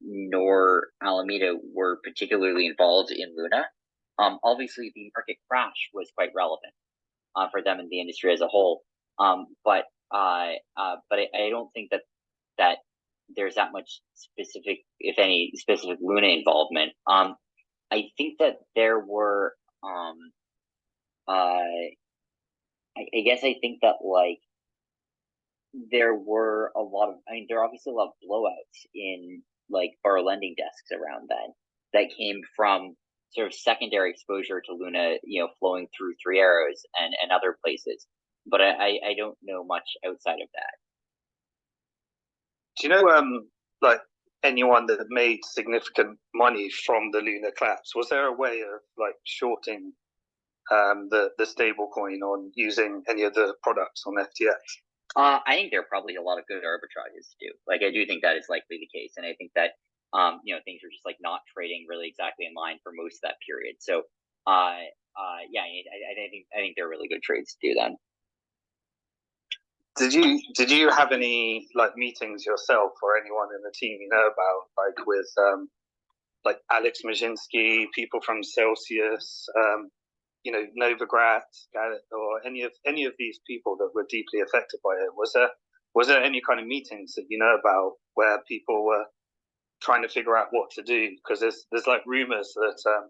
nor Alameda were particularly involved in Luna. Obviously, the market crash was quite relevant for them in the industry as a whole. But I don't think that there's that much specific, if any, specific Luna involvement. I think that there were. I guess I think that there were a lot of. There are obviously a lot of blowouts in borrow lending desks around then that came from sort of secondary exposure to Luna, flowing through Three Arrows and other places. But I don't know much outside of that. Do you know anyone that made significant money from the Luna collapse? Was there a way of shorting the stable coin on using any of the products on FTX? I think there are probably a lot of good arbitrages to do. I do think that is likely the case, and I think that things were just not trading really exactly in line for most of that period. So yeah, I think they're really good trades to do then. Did you have any like meetings yourself or anyone in the team you know about, like with like Alex Majinsky, people from Celsius, you know, Novogratz, or any of these people that were deeply affected by it? Was there any kind of meetings that you know about where people were trying to figure out what to do? Because there's like rumors that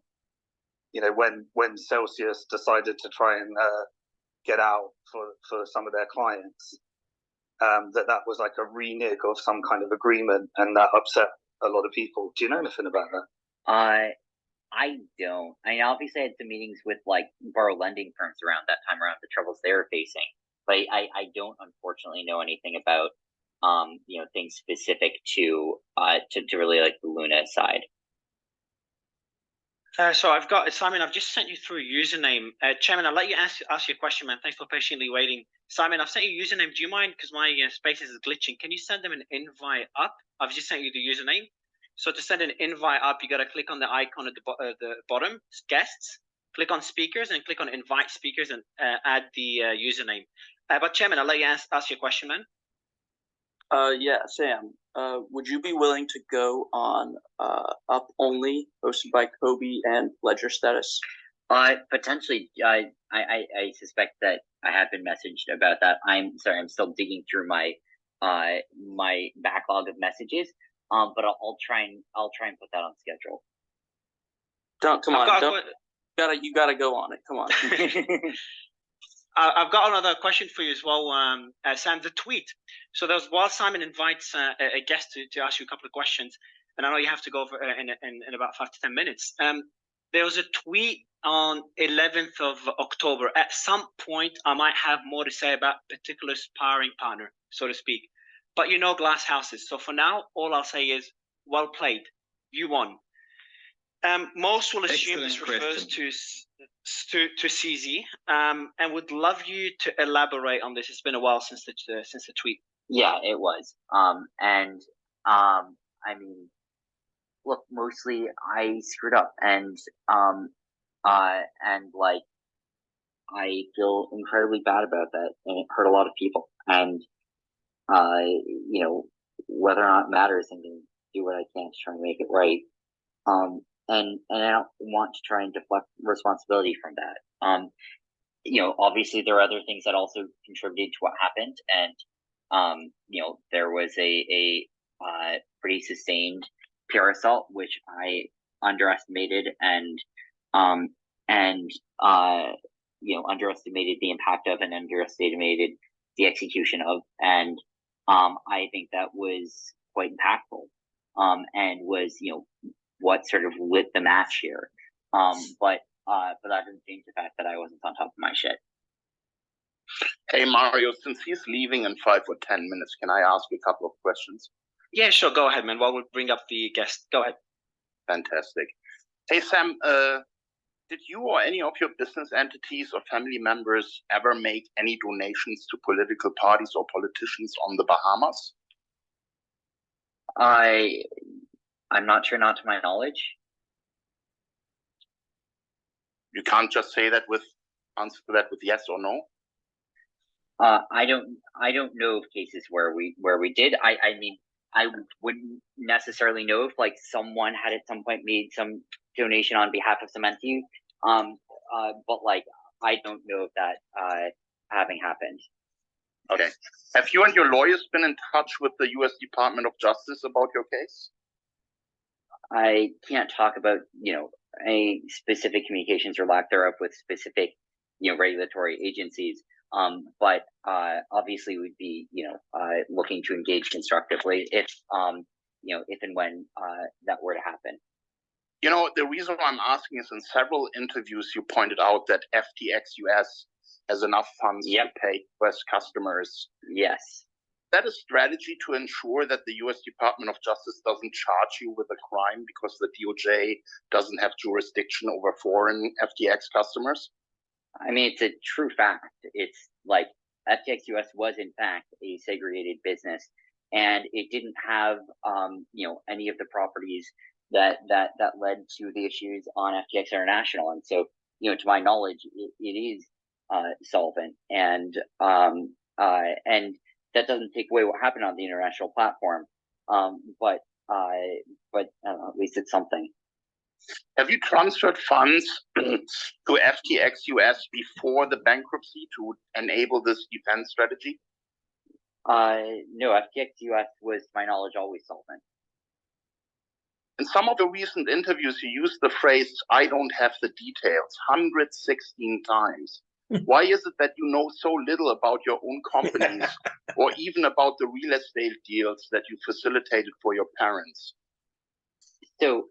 you know, when Celsius decided to try and get out for some of their clients, that was like a renege of some kind of agreement, and that upset a lot of people. Do you know anything about that? I don't. I mean, obviously I had some meetings with like borrow lending firms around that time, around the troubles they were facing, but I don't unfortunately know anything about you know, things specific to really like the Luna side. So I've got Simon. I've just sent you through a username. Chairman, I'll let you ask your question, man. Thanks for patiently waiting. Simon, I've sent you a username. Do you mind? Because my Spaces is glitching. Can you send them an invite up? I've just sent you the username. So to send an invite up, you got to click on the icon at the bottom, guests. Click on speakers and click on invite speakers and add the username. But Chairman, I'll let you ask your question, man. Yeah, Sam. Would you be willing to go on Up Only, hosted by Kobe and Ledger Status? Potentially. I suspect that I have been messaged about that. I'm sorry, I'm still digging through my my backlog of messages. But I'll try and put that on schedule. You gotta go on it. Come on. I've got another question for you as well, Sam. The tweet. So while Simon invites a guest to ask you a couple of questions, and I know you have to go over in about 5 to 10 minutes. There was a tweet on 11th of October. At some point, I might have more to say about particular sparring partner, so to speak. But you know glass houses. So for now, all I'll say is, well played. You won. Most will assume this refers to CZ, and would love you to elaborate on this. It's been a while since the tweet. Yeah, it was. I mean, look, mostly I screwed up, and like I feel incredibly bad about that, and it hurt a lot of people. And you know, whether or not it matters, I'm gonna do what I can to try and make it right. And I don't want to try and deflect responsibility from that. You know, obviously there are other things that also contributed to what happened, and you know, there was a pretty sustained PR assault, which I underestimated, and you know, underestimated the impact of, and underestimated the execution of, and I think that was quite impactful, and was, you know, what sort of lit the match here. But that didn't change the fact that I wasn't on top of my shit. Hey Mario, since he's leaving in 5 or 10 minutes, can I ask you a couple of questions? Yeah, sure. Go ahead, man. While we bring up the guest, go ahead. Fantastic. Hey Sam, did you or any of your business entities or family members ever make any donations to political parties or politicians on the Bahamas? I'm not sure, not to my knowledge. You can't just say that answer that with yes or no. I don't know of cases where we did. I mean, I wouldn't necessarily know if like someone had at some point made some donation on behalf of some entity. But like I don't know of that having happened. Okay. Have you and your lawyers been in touch with the U.S. Department of Justice about your case? I can't talk about, you know, any specific communications or lack thereof with specific, you know, regulatory agencies. But obviously we'd be, you know, looking to engage constructively if, you know, if and when that were to happen. You know, the reason why I'm asking is in several interviews you pointed out that FTX US has enough funds to pay US customers. Yes. Is that a strategy to ensure that the US Department of Justice doesn't charge you with a crime because the DOJ doesn't have jurisdiction over foreign FTX customers? I mean, it's a true fact. It's like FTX US was in fact a segregated business, and it didn't have, you know, any of the properties that led to the issues on FTX International. And so to my knowledge, it is solvent, and that doesn't take away what happened on the international platform, but at least it's something. Have you transferred funds to FTX US before the bankruptcy to enable this defense strategy? No, FTX US was, to my knowledge, always solvent. In some of the recent interviews, you used the phrase, "I don't have the details," 116 times. Why is it that you know so little about your own companies or even about the real estate deals that you facilitated for your parents? So,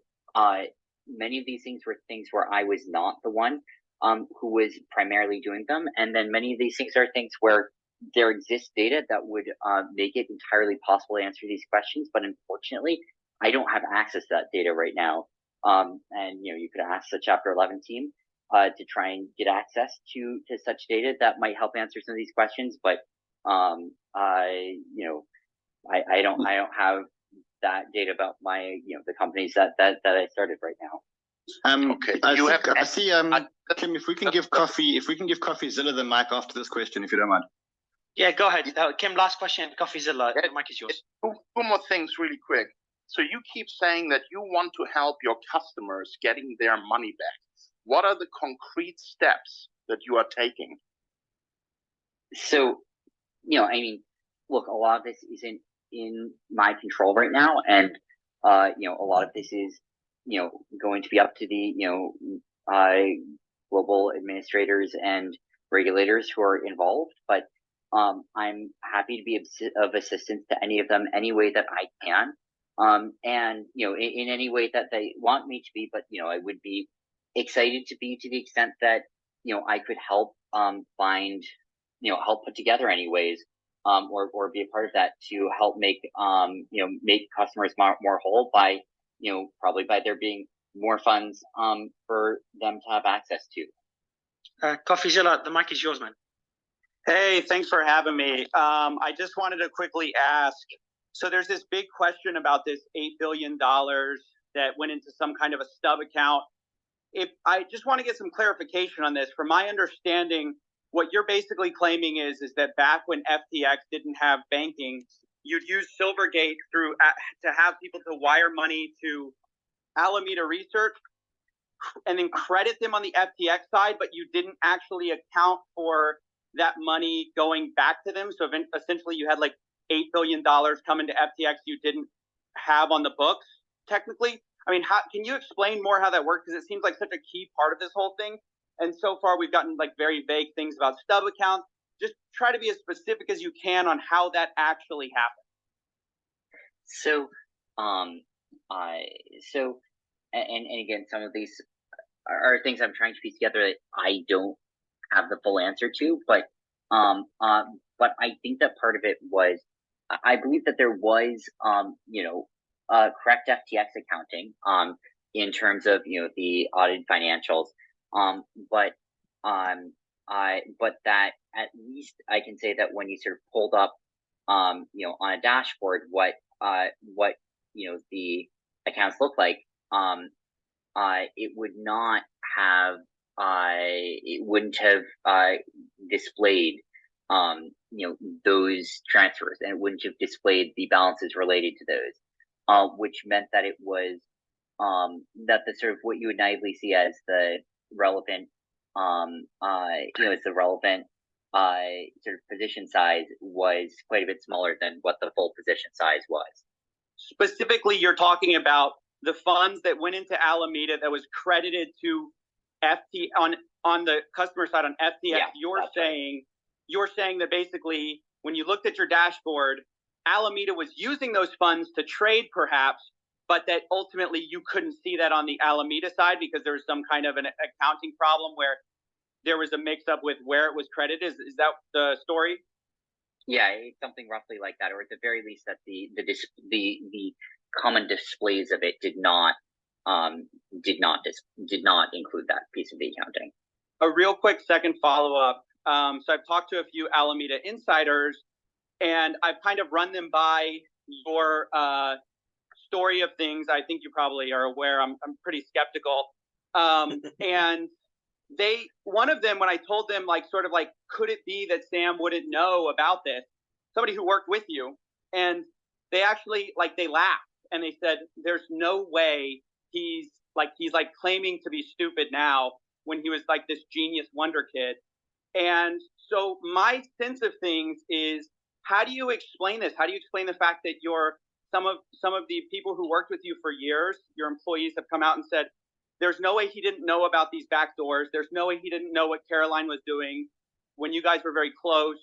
many of these things were things where I was not the one who was primarily doing them. And then many of these things are things where there exists data that would make it entirely possible to answer these questions. But unfortunately, I don't have access to that data right now. And you could ask the Chapter 11 team to try and get access to such data that might help answer some of these questions. But I don't have that data about my the companies that I started right now. Okay. I see Kim, if we can give CoffeeZilla the mic after this question, if you don't mind. Yeah, go ahead. Kim, last question. CoffeeZilla, the mic is yours. Two more things really quick. So you keep saying that you want to help your customers getting their money back. What are the concrete steps that you are taking? So, look, a lot of this isn't in my control right now, and a lot of this is going to be up to the global administrators and regulators who are involved. But I'm happy to be of assistance to any of them any way that I can, and in any way that they want me to be. But I would be excited to be, to the extent that I could help find help put together anyways. Or be a part of that to help make make customers more whole by probably by there being more funds for them to have access to. CoffeeZilla, the mic is yours, man. Hey, thanks for having me. I just wanted to quickly ask. So there's this big question about this $8 billion that went into some kind of a stub account. I just want to get some clarification on this. From my understanding, what you're basically claiming is that back when FTX didn't have banking, you'd use Silvergate to have people to wire money to Alameda Research and then credit them on the FTX side, but you didn't actually account for that money going back to them. So essentially you had like $8 billion coming to FTX you didn't have on the books, technically. I mean, can you explain more how that works? Because it seems like such a key part of this whole thing. And so far, we've gotten like very vague things about stub accounts. Just try to be as specific as you can on how that actually happened. So, and again, some of these are things I'm trying to piece together that I don't have the full answer to. But I think that part of it was, I believe that there was, correct FTX accounting, in terms of the audited financials. But that at least I can say that when you sort of pulled up, on a dashboard, what the accounts look like, it would not have, it wouldn't have, displayed, those transfers, and it wouldn't have displayed the balances related to those, which meant that it was, that the sort of what you would naively see as the relevant, it's the relevant sort of position size was quite a bit smaller than what the full position size was. Specifically, you're talking about the funds that went into Alameda that was credited to on the customer side on FTX. Yeah, you're saying that basically when you looked at your dashboard, Alameda was using those funds to trade perhaps, but that ultimately you couldn't see that on the Alameda side because there was some kind of an accounting problem where there was a mix-up with where it was credited. Is that the story? Yeah, it's something roughly like that, or at the very least that the common displays of it did not include that piece of the accounting. A real quick second follow-up. So I've talked to a few Alameda insiders, and I've kind of run them by your story of things. I think you probably are aware. I'm pretty skeptical. And one of them, when I told them, like, sort of like, could it be that Sam wouldn't know about this? Somebody who worked with you, and they actually, like, they laughed and they said, there's no way he's claiming to be stupid now when he was like this genius wonder kid. And so my sense of things is, how do you explain this? How do you explain the fact that some of the people who worked with you for years, your employees, have come out and said, there's no way he didn't know about these back doors. There's no way he didn't know what Caroline was doing when you guys were very close.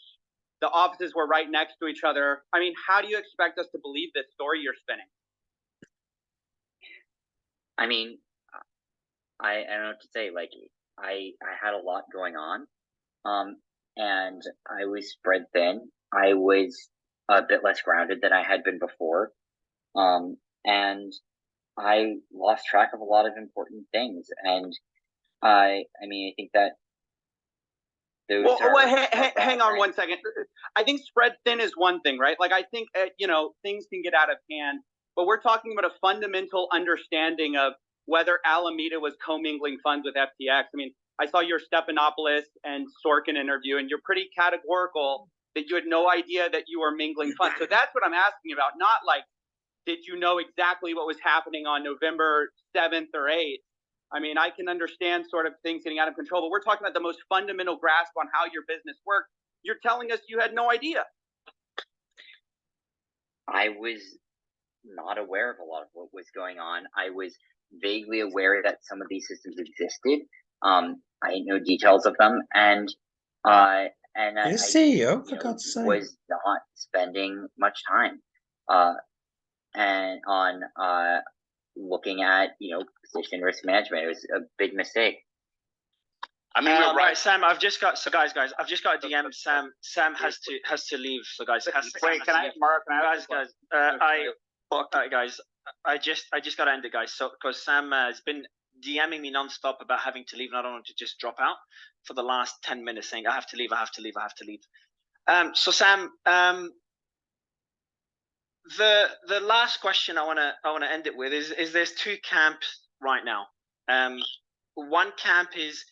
The offices were right next to each other. I mean, how do you expect us to believe this story you're spinning? I mean, I don't know what to say. Like, I had a lot going on, and I was spread thin. I was a bit less grounded than I had been before, and I lost track of a lot of important things. And I mean, I think that those hang on one second. I think spread thin is one thing, right? Like, I think things can get out of hand, but we're talking about a fundamental understanding of whether Alameda was commingling funds with FTX. I mean, I saw your Stephanopoulos and Sorkin interview, and you're pretty categorical that you had no idea that you were mingling funds. So that's what I'm asking about, not like, did you know exactly what was happening on November 7th or 8th? I mean, I can understand sort of things getting out of control, but we're talking about the most fundamental grasp on how your business works. You're telling us you had no idea. I was not aware of a lot of what was going on. I was vaguely aware that some of these systems existed. I had no details of them, and I CEO, for God's sake, was not spending much time and on looking at position risk management. It was a big mistake. I mean, right, Sam. I've just got guys. I've just got a DM. Sam has to leave. So guys, wait. Can I, Mark? Guys. Guys. I just got to end it, guys. So because Sam has been DMing me nonstop about having to leave, and I don't want to just drop out for the last 10 minutes, saying I have to leave. So Sam, the last question I wanna end it with is there's two camps right now. One camp is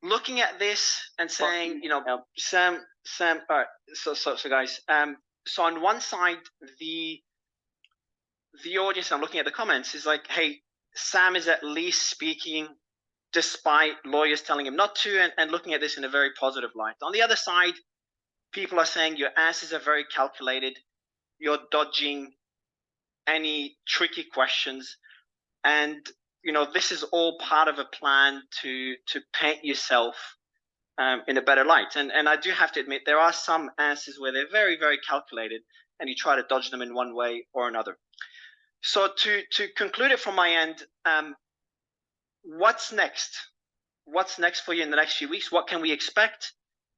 looking at this and saying, Sam. All right. So guys. So on one side, the audience, I'm looking at the comments, is like, hey, Sam is at least speaking despite lawyers telling him not to, and looking at this in a very positive light. On the other side, people are saying your answers are very calculated. You're dodging any tricky questions. And, this is all part of a plan to paint yourself in a better light. And I do have to admit, there are some answers where they're very, very calculated, and you try to dodge them in one way or another. So to conclude it from my end, what's next? What's next for you in the next few weeks? What can we expect?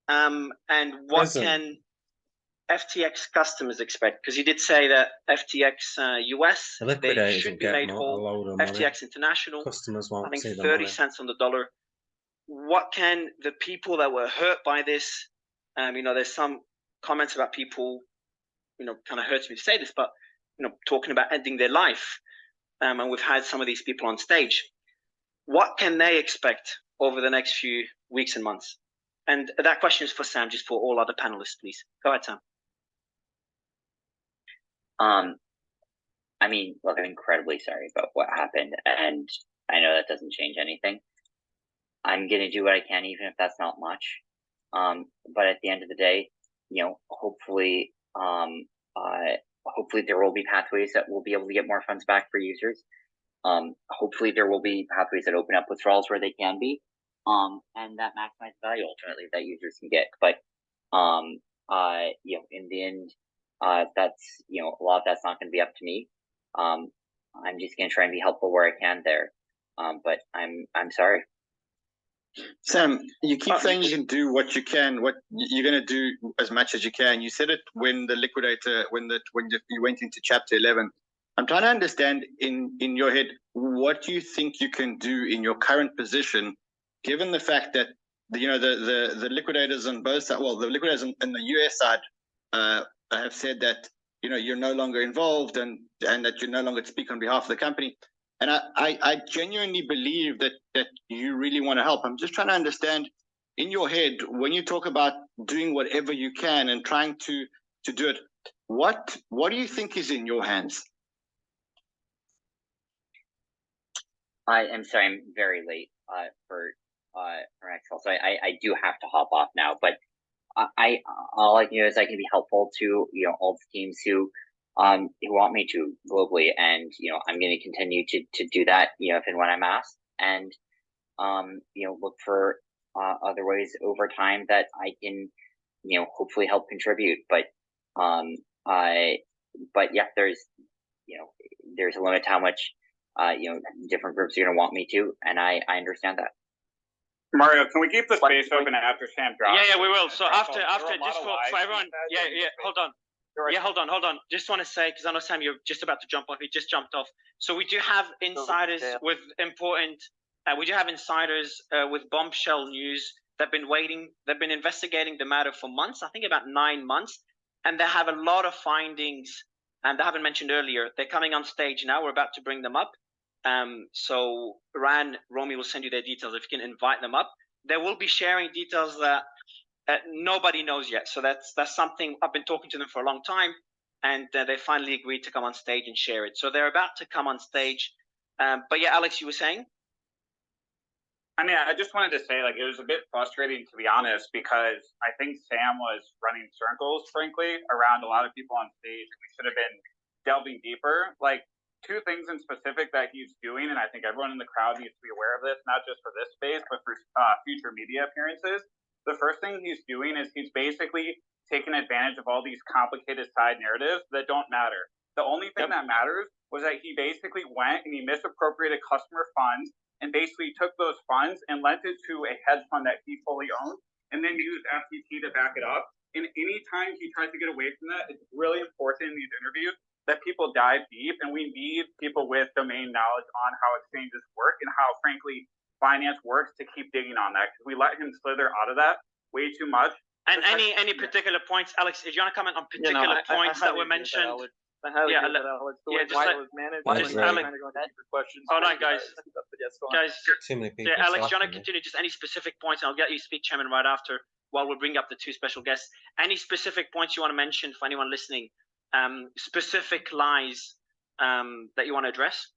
And what can FTX customers expect? Because you did say that FTX US, they should be made whole. FTX International, customers won't, I think, see 30 cents on the dollar. What can the people that were hurt by this? There's some comments about people, kind of hurts me to say this, but talking about ending their life, and we've had some of these people on stage. What can they expect over the next few weeks and months? And that question is for Sam, just for all other panelists, please. Go ahead, Sam. I mean, look, I'm incredibly sorry about what happened, and I know that doesn't change anything. I'm gonna do what I can, even if that's not much. But at the end of the day, hopefully, hopefully there will be pathways that will be able to get more funds back for users. Hopefully there will be pathways that open up withdrawals where they can be, and that maximize value ultimately that users can get. But in the end, that's a lot of that's not going to be up to me. I'm just going to try and be helpful where I can there. But I'm sorry. Sam, you keep saying you can do what you can. What you're going to do as much as you can. You said it when the liquidator, when you went into chapter 11. I'm trying to understand in your head, what do you think you can do in your current position, given the fact that the liquidators on both sides, well, the liquidators in the US side have said that you're no longer involved and that you no longer speak on behalf of the company. And I genuinely believe that you really want to help. I'm just trying to understand, in your head, when you talk about doing whatever you can and trying to do it, what do you think is in your hands? I am sorry, I'm very late for next call, so I do have to hop off now. But all I can do is I can be helpful to all the teams who want me to globally, and I'm going to continue to do that if and when I'm asked, and look for other ways over time that I can hopefully help contribute. But yeah, there's a limit to how much different groups are going to want me to, and I understand that. Mario, can we keep the space open after Sam drops? Yeah, we will. So after just for everyone, hold on. Just want to say, because I know Sam, you're just about to jump off. You just jumped off. So we do have insiders with important. We do have insiders with bombshell news. They've been investigating the matter for months. I think about 9 months, and they have a lot of findings. And I haven't mentioned earlier. They're coming on stage now. We're about to bring them up. So Romy will send you their details if you can invite them up. They will be sharing details that nobody knows yet. So that's something I've been talking to them for a long time, and they finally agreed to come on stage and share it. So they're about to come on stage. But yeah, Alex, you were saying? I mean, I just wanted to say, it was a bit frustrating, to be honest, because I think Sam was running circles, frankly, around a lot of people on stage. We should have been delving deeper. Two things in specific that he's doing, and I think everyone in the crowd needs to be aware of this, not just for this space, but for future media appearances. The first thing he's doing is he's basically taking advantage of all these complicated side narratives that don't matter. The only thing that matters was that he basically went and he misappropriated customer funds and basically took those funds and lent it to a hedge fund that he fully owned, and then used FTT to back it up. And anytime he tries to get away from that, it's really important in these interviews that people dive deep, and we need people with domain knowledge on how exchanges work and how, frankly, finance works to keep digging on that, because we let him slither out of that way too much. And any particular points, Alex, if you want to comment on particular points that were mentioned? Alex. Hold on, guys. Too many people. Alex, do you want to continue? Just any specific points, and I'll get you to speak, Chairman, right after, while we bring up the two special guests. Any specific points you want to mention for anyone listening? Specific lies that you want to address?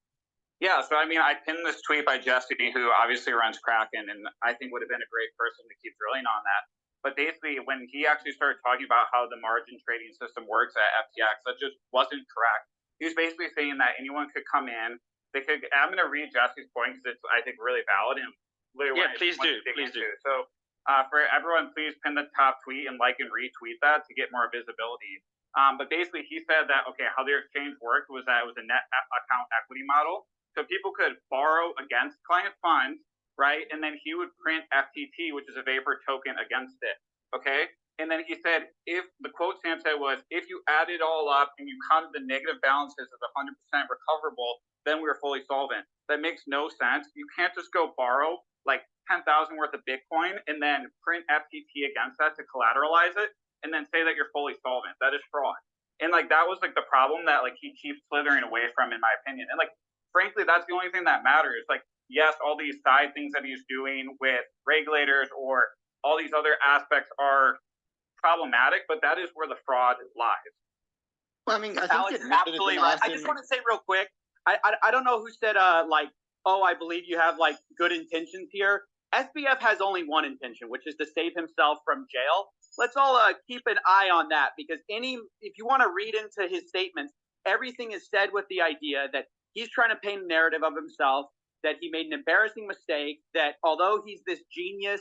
Yeah, so I mean, I pinned this tweet by Jesse, who obviously runs Kraken, and I think would have been a great person to keep drilling on that. But basically, when he actually started talking about how the margin trading system works at FTX, that just wasn't correct. He was basically saying that anyone could come in. I'm going to read Jesse's point because it's, I think, really valid. And please do. So for everyone, please pin the top tweet and like and retweet that to get more visibility. But basically, he said that, how the exchange worked was that it was a net account equity model. So people could borrow against client funds, right? And then he would print FTT, which is a vapor token, against it, okay? And then he said, if the quote Sam said was, if you add it all up and you counted the negative balances as 100% recoverable, then we were fully solvent. That makes no sense. You can't just go borrow 10,000 worth of Bitcoin and then print FTT against that to collateralize it and then say that you're fully solvent. That is fraud. And that was the problem that he keeps slithering away from, in my opinion. And frankly, that's the only thing that matters. Yes, all these side things that he's doing with regulators or all these other aspects are problematic, but that is where the fraud lies. Well, I mean, I think Alex, absolutely right. I just want to say real quick, I don't know who said I believe you have good intentions here. SBF has only one intention, which is to save himself from jail. Let's all keep an eye on that, because if you want to read into his statements, everything is said with the idea that he's trying to paint a narrative of himself, that he made an embarrassing mistake, that although he's this genius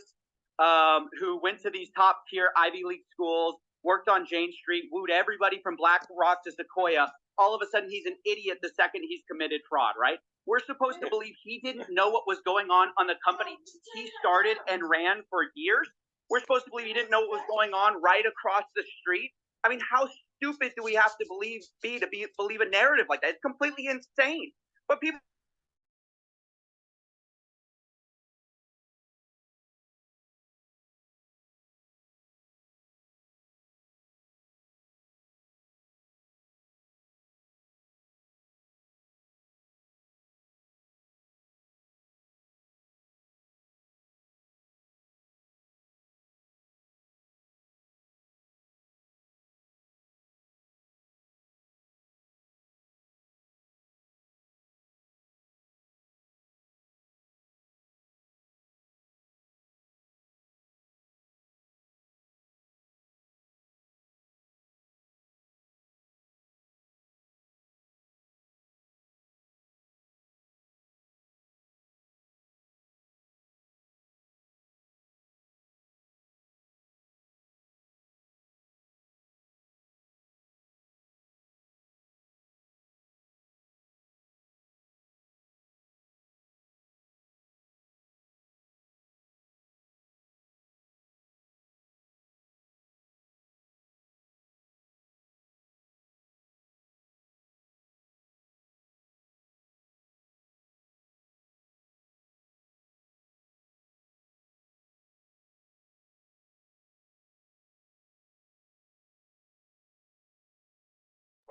who went to these top tier Ivy League schools, worked on Jane Street, wooed everybody from BlackRock to Sequoia, all of a sudden he's an idiot the second he's committed fraud, right? We're supposed to believe he didn't know what was going on the company he started and ran for years. We're supposed to believe he didn't know what was going on right across the street. I mean, how stupid do we have to believe a narrative like that? It's completely insane. But people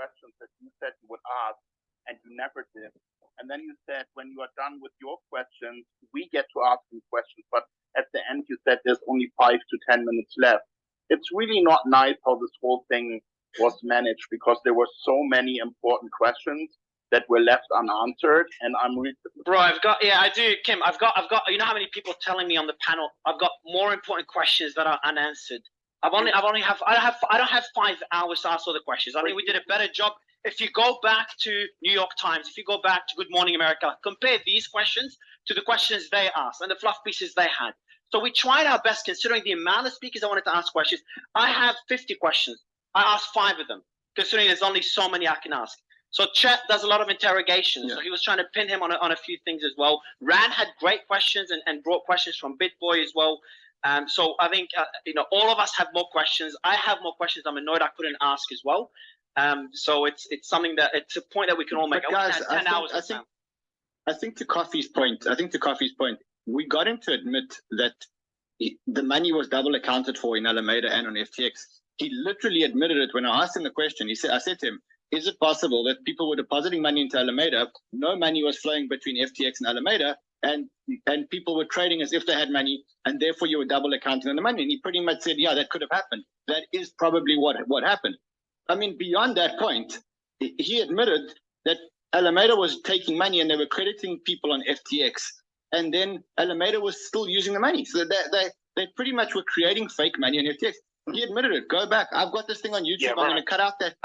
questions that you said you would ask, and you never did. And then you said when you are done with your questions, we get to ask you questions. But at the end, you said there's only 5 to 10 minutes left. It's really not nice how this whole thing was managed, because there were so many important questions that were left unanswered. And I'm really... Bro, I do, Kim. I've got, you know how many people telling me on the panel, I've got more important questions that are unanswered. I don't have 5 hours to ask all the questions. I think we did a better job. If you go back to New York Times, if you go back to Good Morning America, compare these questions to the questions they asked and the fluff pieces they had. So we tried our best, considering the amount of speakers I wanted to ask questions. I have 50 questions. I asked 5 of them, considering there's only so many I can ask. So Chet does a lot of interrogations. Yeah. So he was trying to pin him on a few things as well. Rand had great questions and brought questions from BitBoy as well. So I think, all of us have more questions. I have more questions I'm annoyed I couldn't ask as well. So it's something that it's a point that we can all make. But guys, I think to Coffee's point, we got him to admit that the money was double accounted for in Alameda and on FTX. He literally admitted it when I asked him the question. I said to him, is it possible that people were depositing money into Alameda, no money was flowing between FTX and Alameda, and people were trading as if they had money, and therefore you were double accounting on the money? And he pretty much said, yeah, that could have happened. That is probably what happened. I mean, beyond that point, he admitted that Alameda was taking money and they were crediting people on FTX, and then Alameda was still using the money. So they pretty much were creating fake money on FTX. He admitted it. Go back. I've got this thing on YouTube. Yeah, I'm going to cut out that.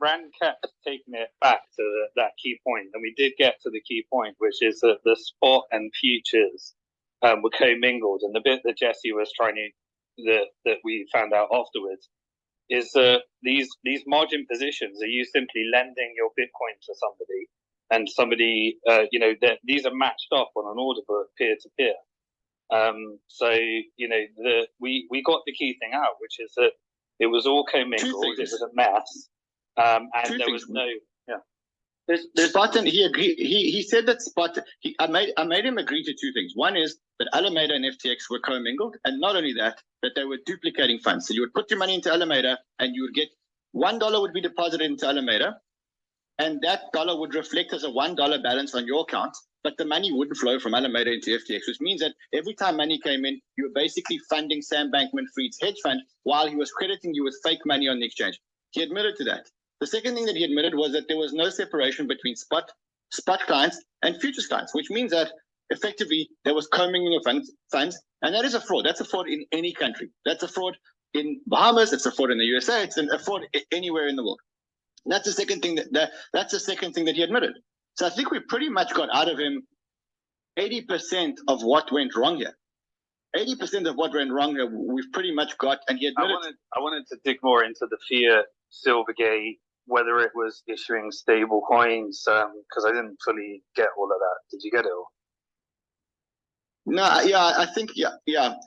Rand kept taking it back to that key point, and we did get to the key point, which is that the spot and futures were commingled, and the bit that Jesse was trying to that we found out afterwards is these margin positions are you simply lending your Bitcoin to somebody, and somebody these are matched up on an order book peer to peer. So we got the key thing out, which is that it was all commingled. It was a mess. And there was no, Spot, and he agreed. He said that Spot. I made him agree to 2 things. One is that Alameda and FTX were commingled, and not only that they were duplicating funds. So you would put your money into Alameda, and you would get $1 would be deposited into Alameda, and that dollar would reflect as a $1 balance on your account. But the money wouldn't flow from Alameda into FTX, which means that every time money came in, you were basically funding Sam Bankman-Fried's hedge fund while he was crediting you with fake money on the exchange. He admitted to that. The second thing that he admitted was that there was no separation between spot clients and futures clients, which means that effectively there was commingling of funds, and that is a fraud. That's a fraud in any country. That's a fraud in Bahamas. It's a fraud in the USA. It's a fraud anywhere in the world. And that's the second thing that he admitted. So I think we pretty much got out of him 80% of what went wrong here. 80% of what went wrong here, we've pretty much got, and he admitted. I wanted to dig more into the fiat Silvergate, whether it was issuing stable coins, because I didn't fully get all of that. Did you get it all? No, yeah, I think, yeah.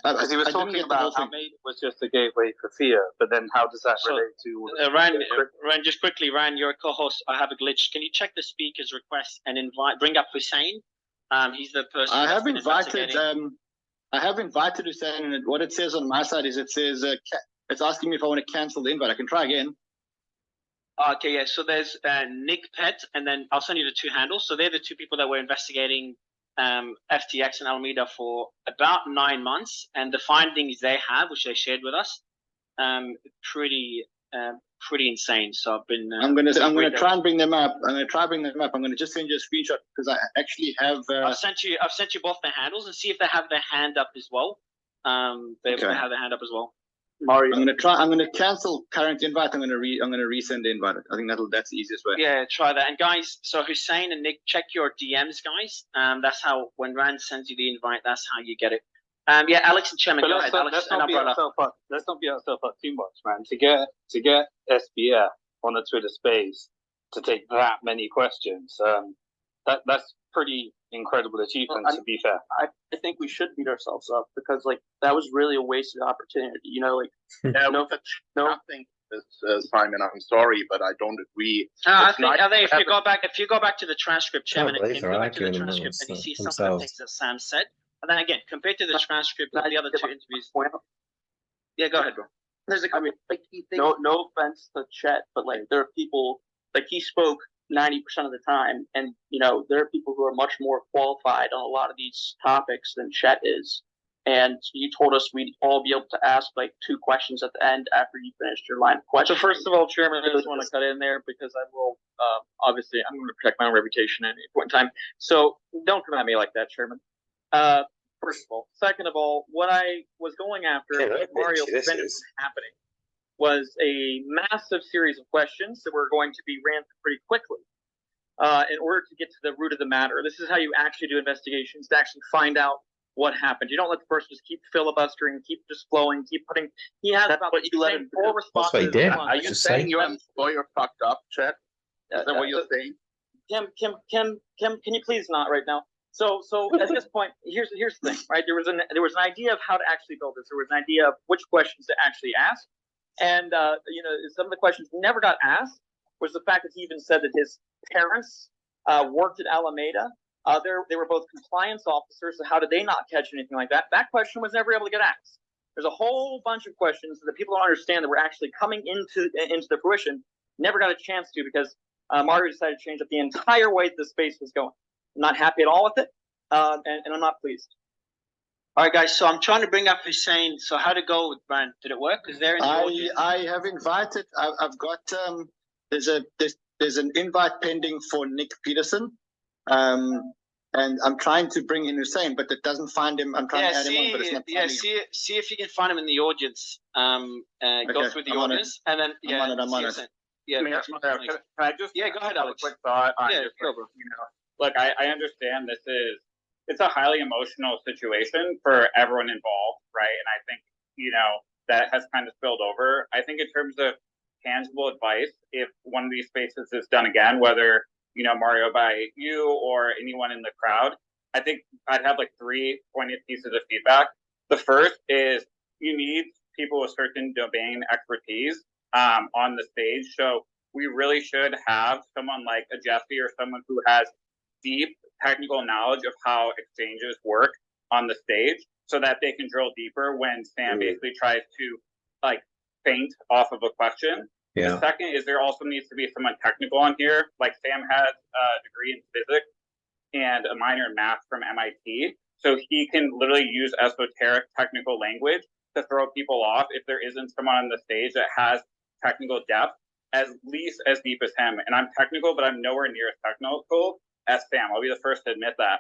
Because he was talking about how Alameda was just a gateway for fiat, but then how does that relate to... Rand, just quickly, Rand, you're a co-host. I have a glitch. Can you check the speaker's request and bring up Hussein? He's the person... I have invited Hussein, and what it says on my side is it says, it's asking me if I want to cancel the invite. I can try again. Okay, yeah, so there's Nick Pett, and then I'll send you the 2 handles. So they're the 2 people that were investigating FTX and Alameda for about 9 months, and the findings they have, which they shared with us, pretty insane. So I've been. I'm gonna try and bring them up. I'm gonna just send you a screenshot because I actually have. I've sent you both their handles and see if they have their hand up as well. They have their hand up as well. Mario, I'm gonna cancel current invite. I'm gonna resend the invite. I think that's the easiest way. Yeah, try that. And guys, so Hussein and Nick, check your DMs, guys. That's how when Rand sends you the invite, that's how you get it. Yeah, Alex and Chairman, go ahead. Let's not beat ourselves up too much, man. To get SBF on the Twitter space to take that many questions, that's pretty incredible achievement. To be fair, I think we should beat ourselves up because that was really a wasted opportunity. Nothing. Simon, I'm sorry, but I don't agree. I think if you go back to the transcript, Chairman, and go back to the transcript, and you see some of the things that Sam said, and then again compared to the transcript of the other 2 interviews. Yeah, go ahead, bro. There's a I mean, like key things. no offense to Chet, but like there are people like he spoke 90% of the time, and there are people who are much more qualified on a lot of these topics than Chet is. And you told us we'd all be able to ask like 2 questions at the end after you finished your line of questions. So first of all, Chairman, I just want to cut in there because I will obviously I'm going to protect my own reputation at any point in time. So don't come at me like that, Chairman. First of all, second of all, what I was going after Mario prevented from happening was a massive series of questions that were going to be ran through pretty quickly in order to get to the root of the matter. This is how you actually do investigations, to actually find out what happened. You don't let the person just keep filibustering, keep just flowing, keep putting. He has about what you let him 4 responses. That's what he did. Are you saying your employer fucked up, Chet? Is that what you're saying? Kim, can you please not right now? So at this point, here's the thing, right? There was an idea of how to actually build this. There was an idea of which questions to actually ask, and some of the questions never got asked. Was the fact that he even said that his parents worked at Alameda. They were both compliance officers, so how did they not catch anything like that? That question was never able to get asked. There's a whole bunch of questions that people don't understand that were actually coming into the fruition, never got a chance to because Mario decided to change up the entire way the space was going. I'm not happy at all with it, and I'm not pleased. All right, guys. So I'm trying to bring up Hussein. So how to go with Brand? Did it work? Is there? I have invited. I've got. There's an invite pending for Nick Peterson. And I'm trying to bring in Hussein, but it doesn't find him. I'm trying to add him on, but it's not finding him. See if you can find him in the audience. Go through the audience, and then I'm on it. Yeah, can I just go ahead, Alex. Quick thought. Look, I understand it's a highly emotional situation for everyone involved, right? And I think that has kind of spilled over. I think in terms of tangible advice, if one of these spaces is done again, whether Mario by you or anyone in the crowd, I think I'd have like 3 pointed pieces of feedback. The first is you need people with certain domain expertise on the stage. So we really should have someone like a Jesse or someone who has deep technical knowledge of how exchanges work on the stage so that they can drill deeper when Sam basically tries to like feint off of a question. Yeah. The second is there also needs to be someone technical on here. Like Sam has a degree in physics and a minor in math from MIT. So he can literally use esoteric technical language to throw people off if there isn't someone on the stage that has technical depth, at least as deep as him. And I'm technical, but I'm nowhere near as technical as Sam. I'll be the first to admit that.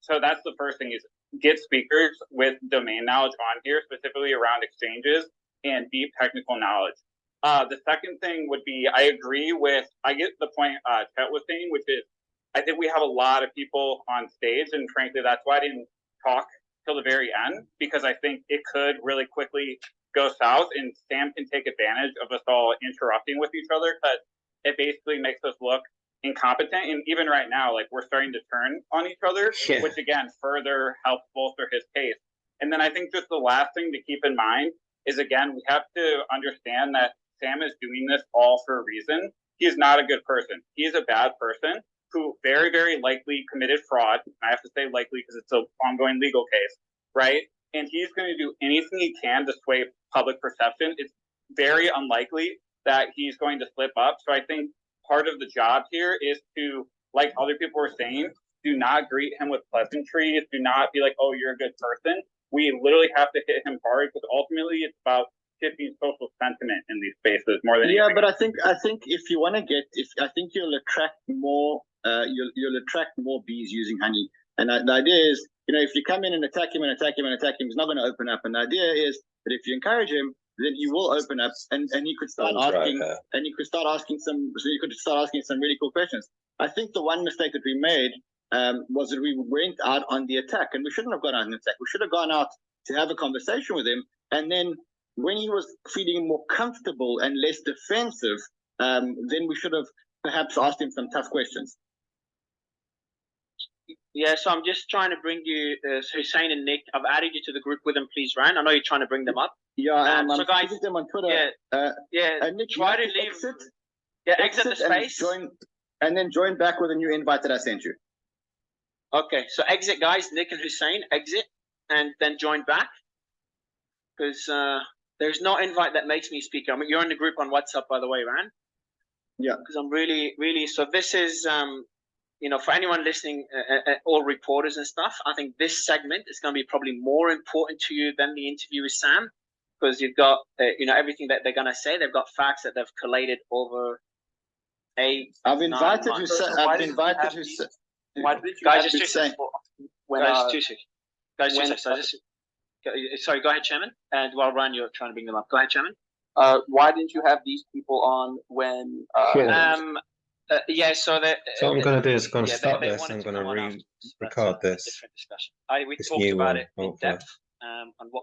So that's the first thing, is get speakers with domain knowledge on here, specifically around exchanges and deep technical knowledge. The second thing would be, I get the point Chet was saying, which is, I think we have a lot of people on stage, and frankly, that's why I didn't talk till the very end, because I think it could really quickly go south, and Sam can take advantage of us all interrupting with each other, because it basically makes us look incompetent. And even right now, like, we're starting to turn on each other, which again further helps bolster his case. And then I think just the last thing to keep in mind is, again, we have to understand that Sam is doing this all for a reason. He is not a good person. He is a bad person who very, very likely committed fraud. I have to say likely because it's an ongoing legal case, right? And he's going to do anything he can to sway public perception. It's very unlikely that he's going to slip up. So I think part of the job here is to, like other people were saying, do not greet him with pleasantries. Do not be like, oh, you're a good person. We literally have to hit him hard, because ultimately it's about shifting social sentiment in these spaces more than anything. But I think if you want to I think you'll attract more. You'll attract more bees using honey. And the idea is, if you come in and attack him, he's not going to open up. And the idea is that if you encourage him, then he will open up, and he could start asking, and you could start asking some really cool questions. I think the one mistake that we made was that we went out on the attack, and we shouldn't have gone out on the attack. We should have gone out to have a conversation with him, and then when he was feeling more comfortable and less defensive, then we should have perhaps asked him some tough questions. Yeah, so I'm just trying to bring you Hussein and Nick. I've added you to the group with them, please, Ryan. I know you're trying to bring them up. Yeah, I'm guys, them on Twitter. Nick, try to leave. Exit the space. And then join back with a new invite that I sent you. Okay, so exit, guys. Nick and Hussein, exit, and then join back. Because There's no invite that makes me speaker. I mean, you're in the group on WhatsApp, by the way, Ran. Yeah. Because I'm really. So this is, you know, for anyone listening, all reporters and stuff, I think this segment is going to be probably more important to you than the interview with Sam, because you've got, you know, everything that they're going to say. They've got facts that they've collated over 8. I've invited you. I've invited you. Why did you Guys, have just these 2 seconds. people when, Guys, 2 seconds. Guys, 2 when- seconds. So just, sorry, go ahead, Chairman. And while Ran, you're trying to bring them up. Go ahead, Chairman. why didn't you have these people on when? Yeah, so that. So what I'm going to do is I'm going to yeah, stop they this. wanted I'm to going come on to after. That's record a this. different discussion. We This talked new about one, it in hopefully. depth on what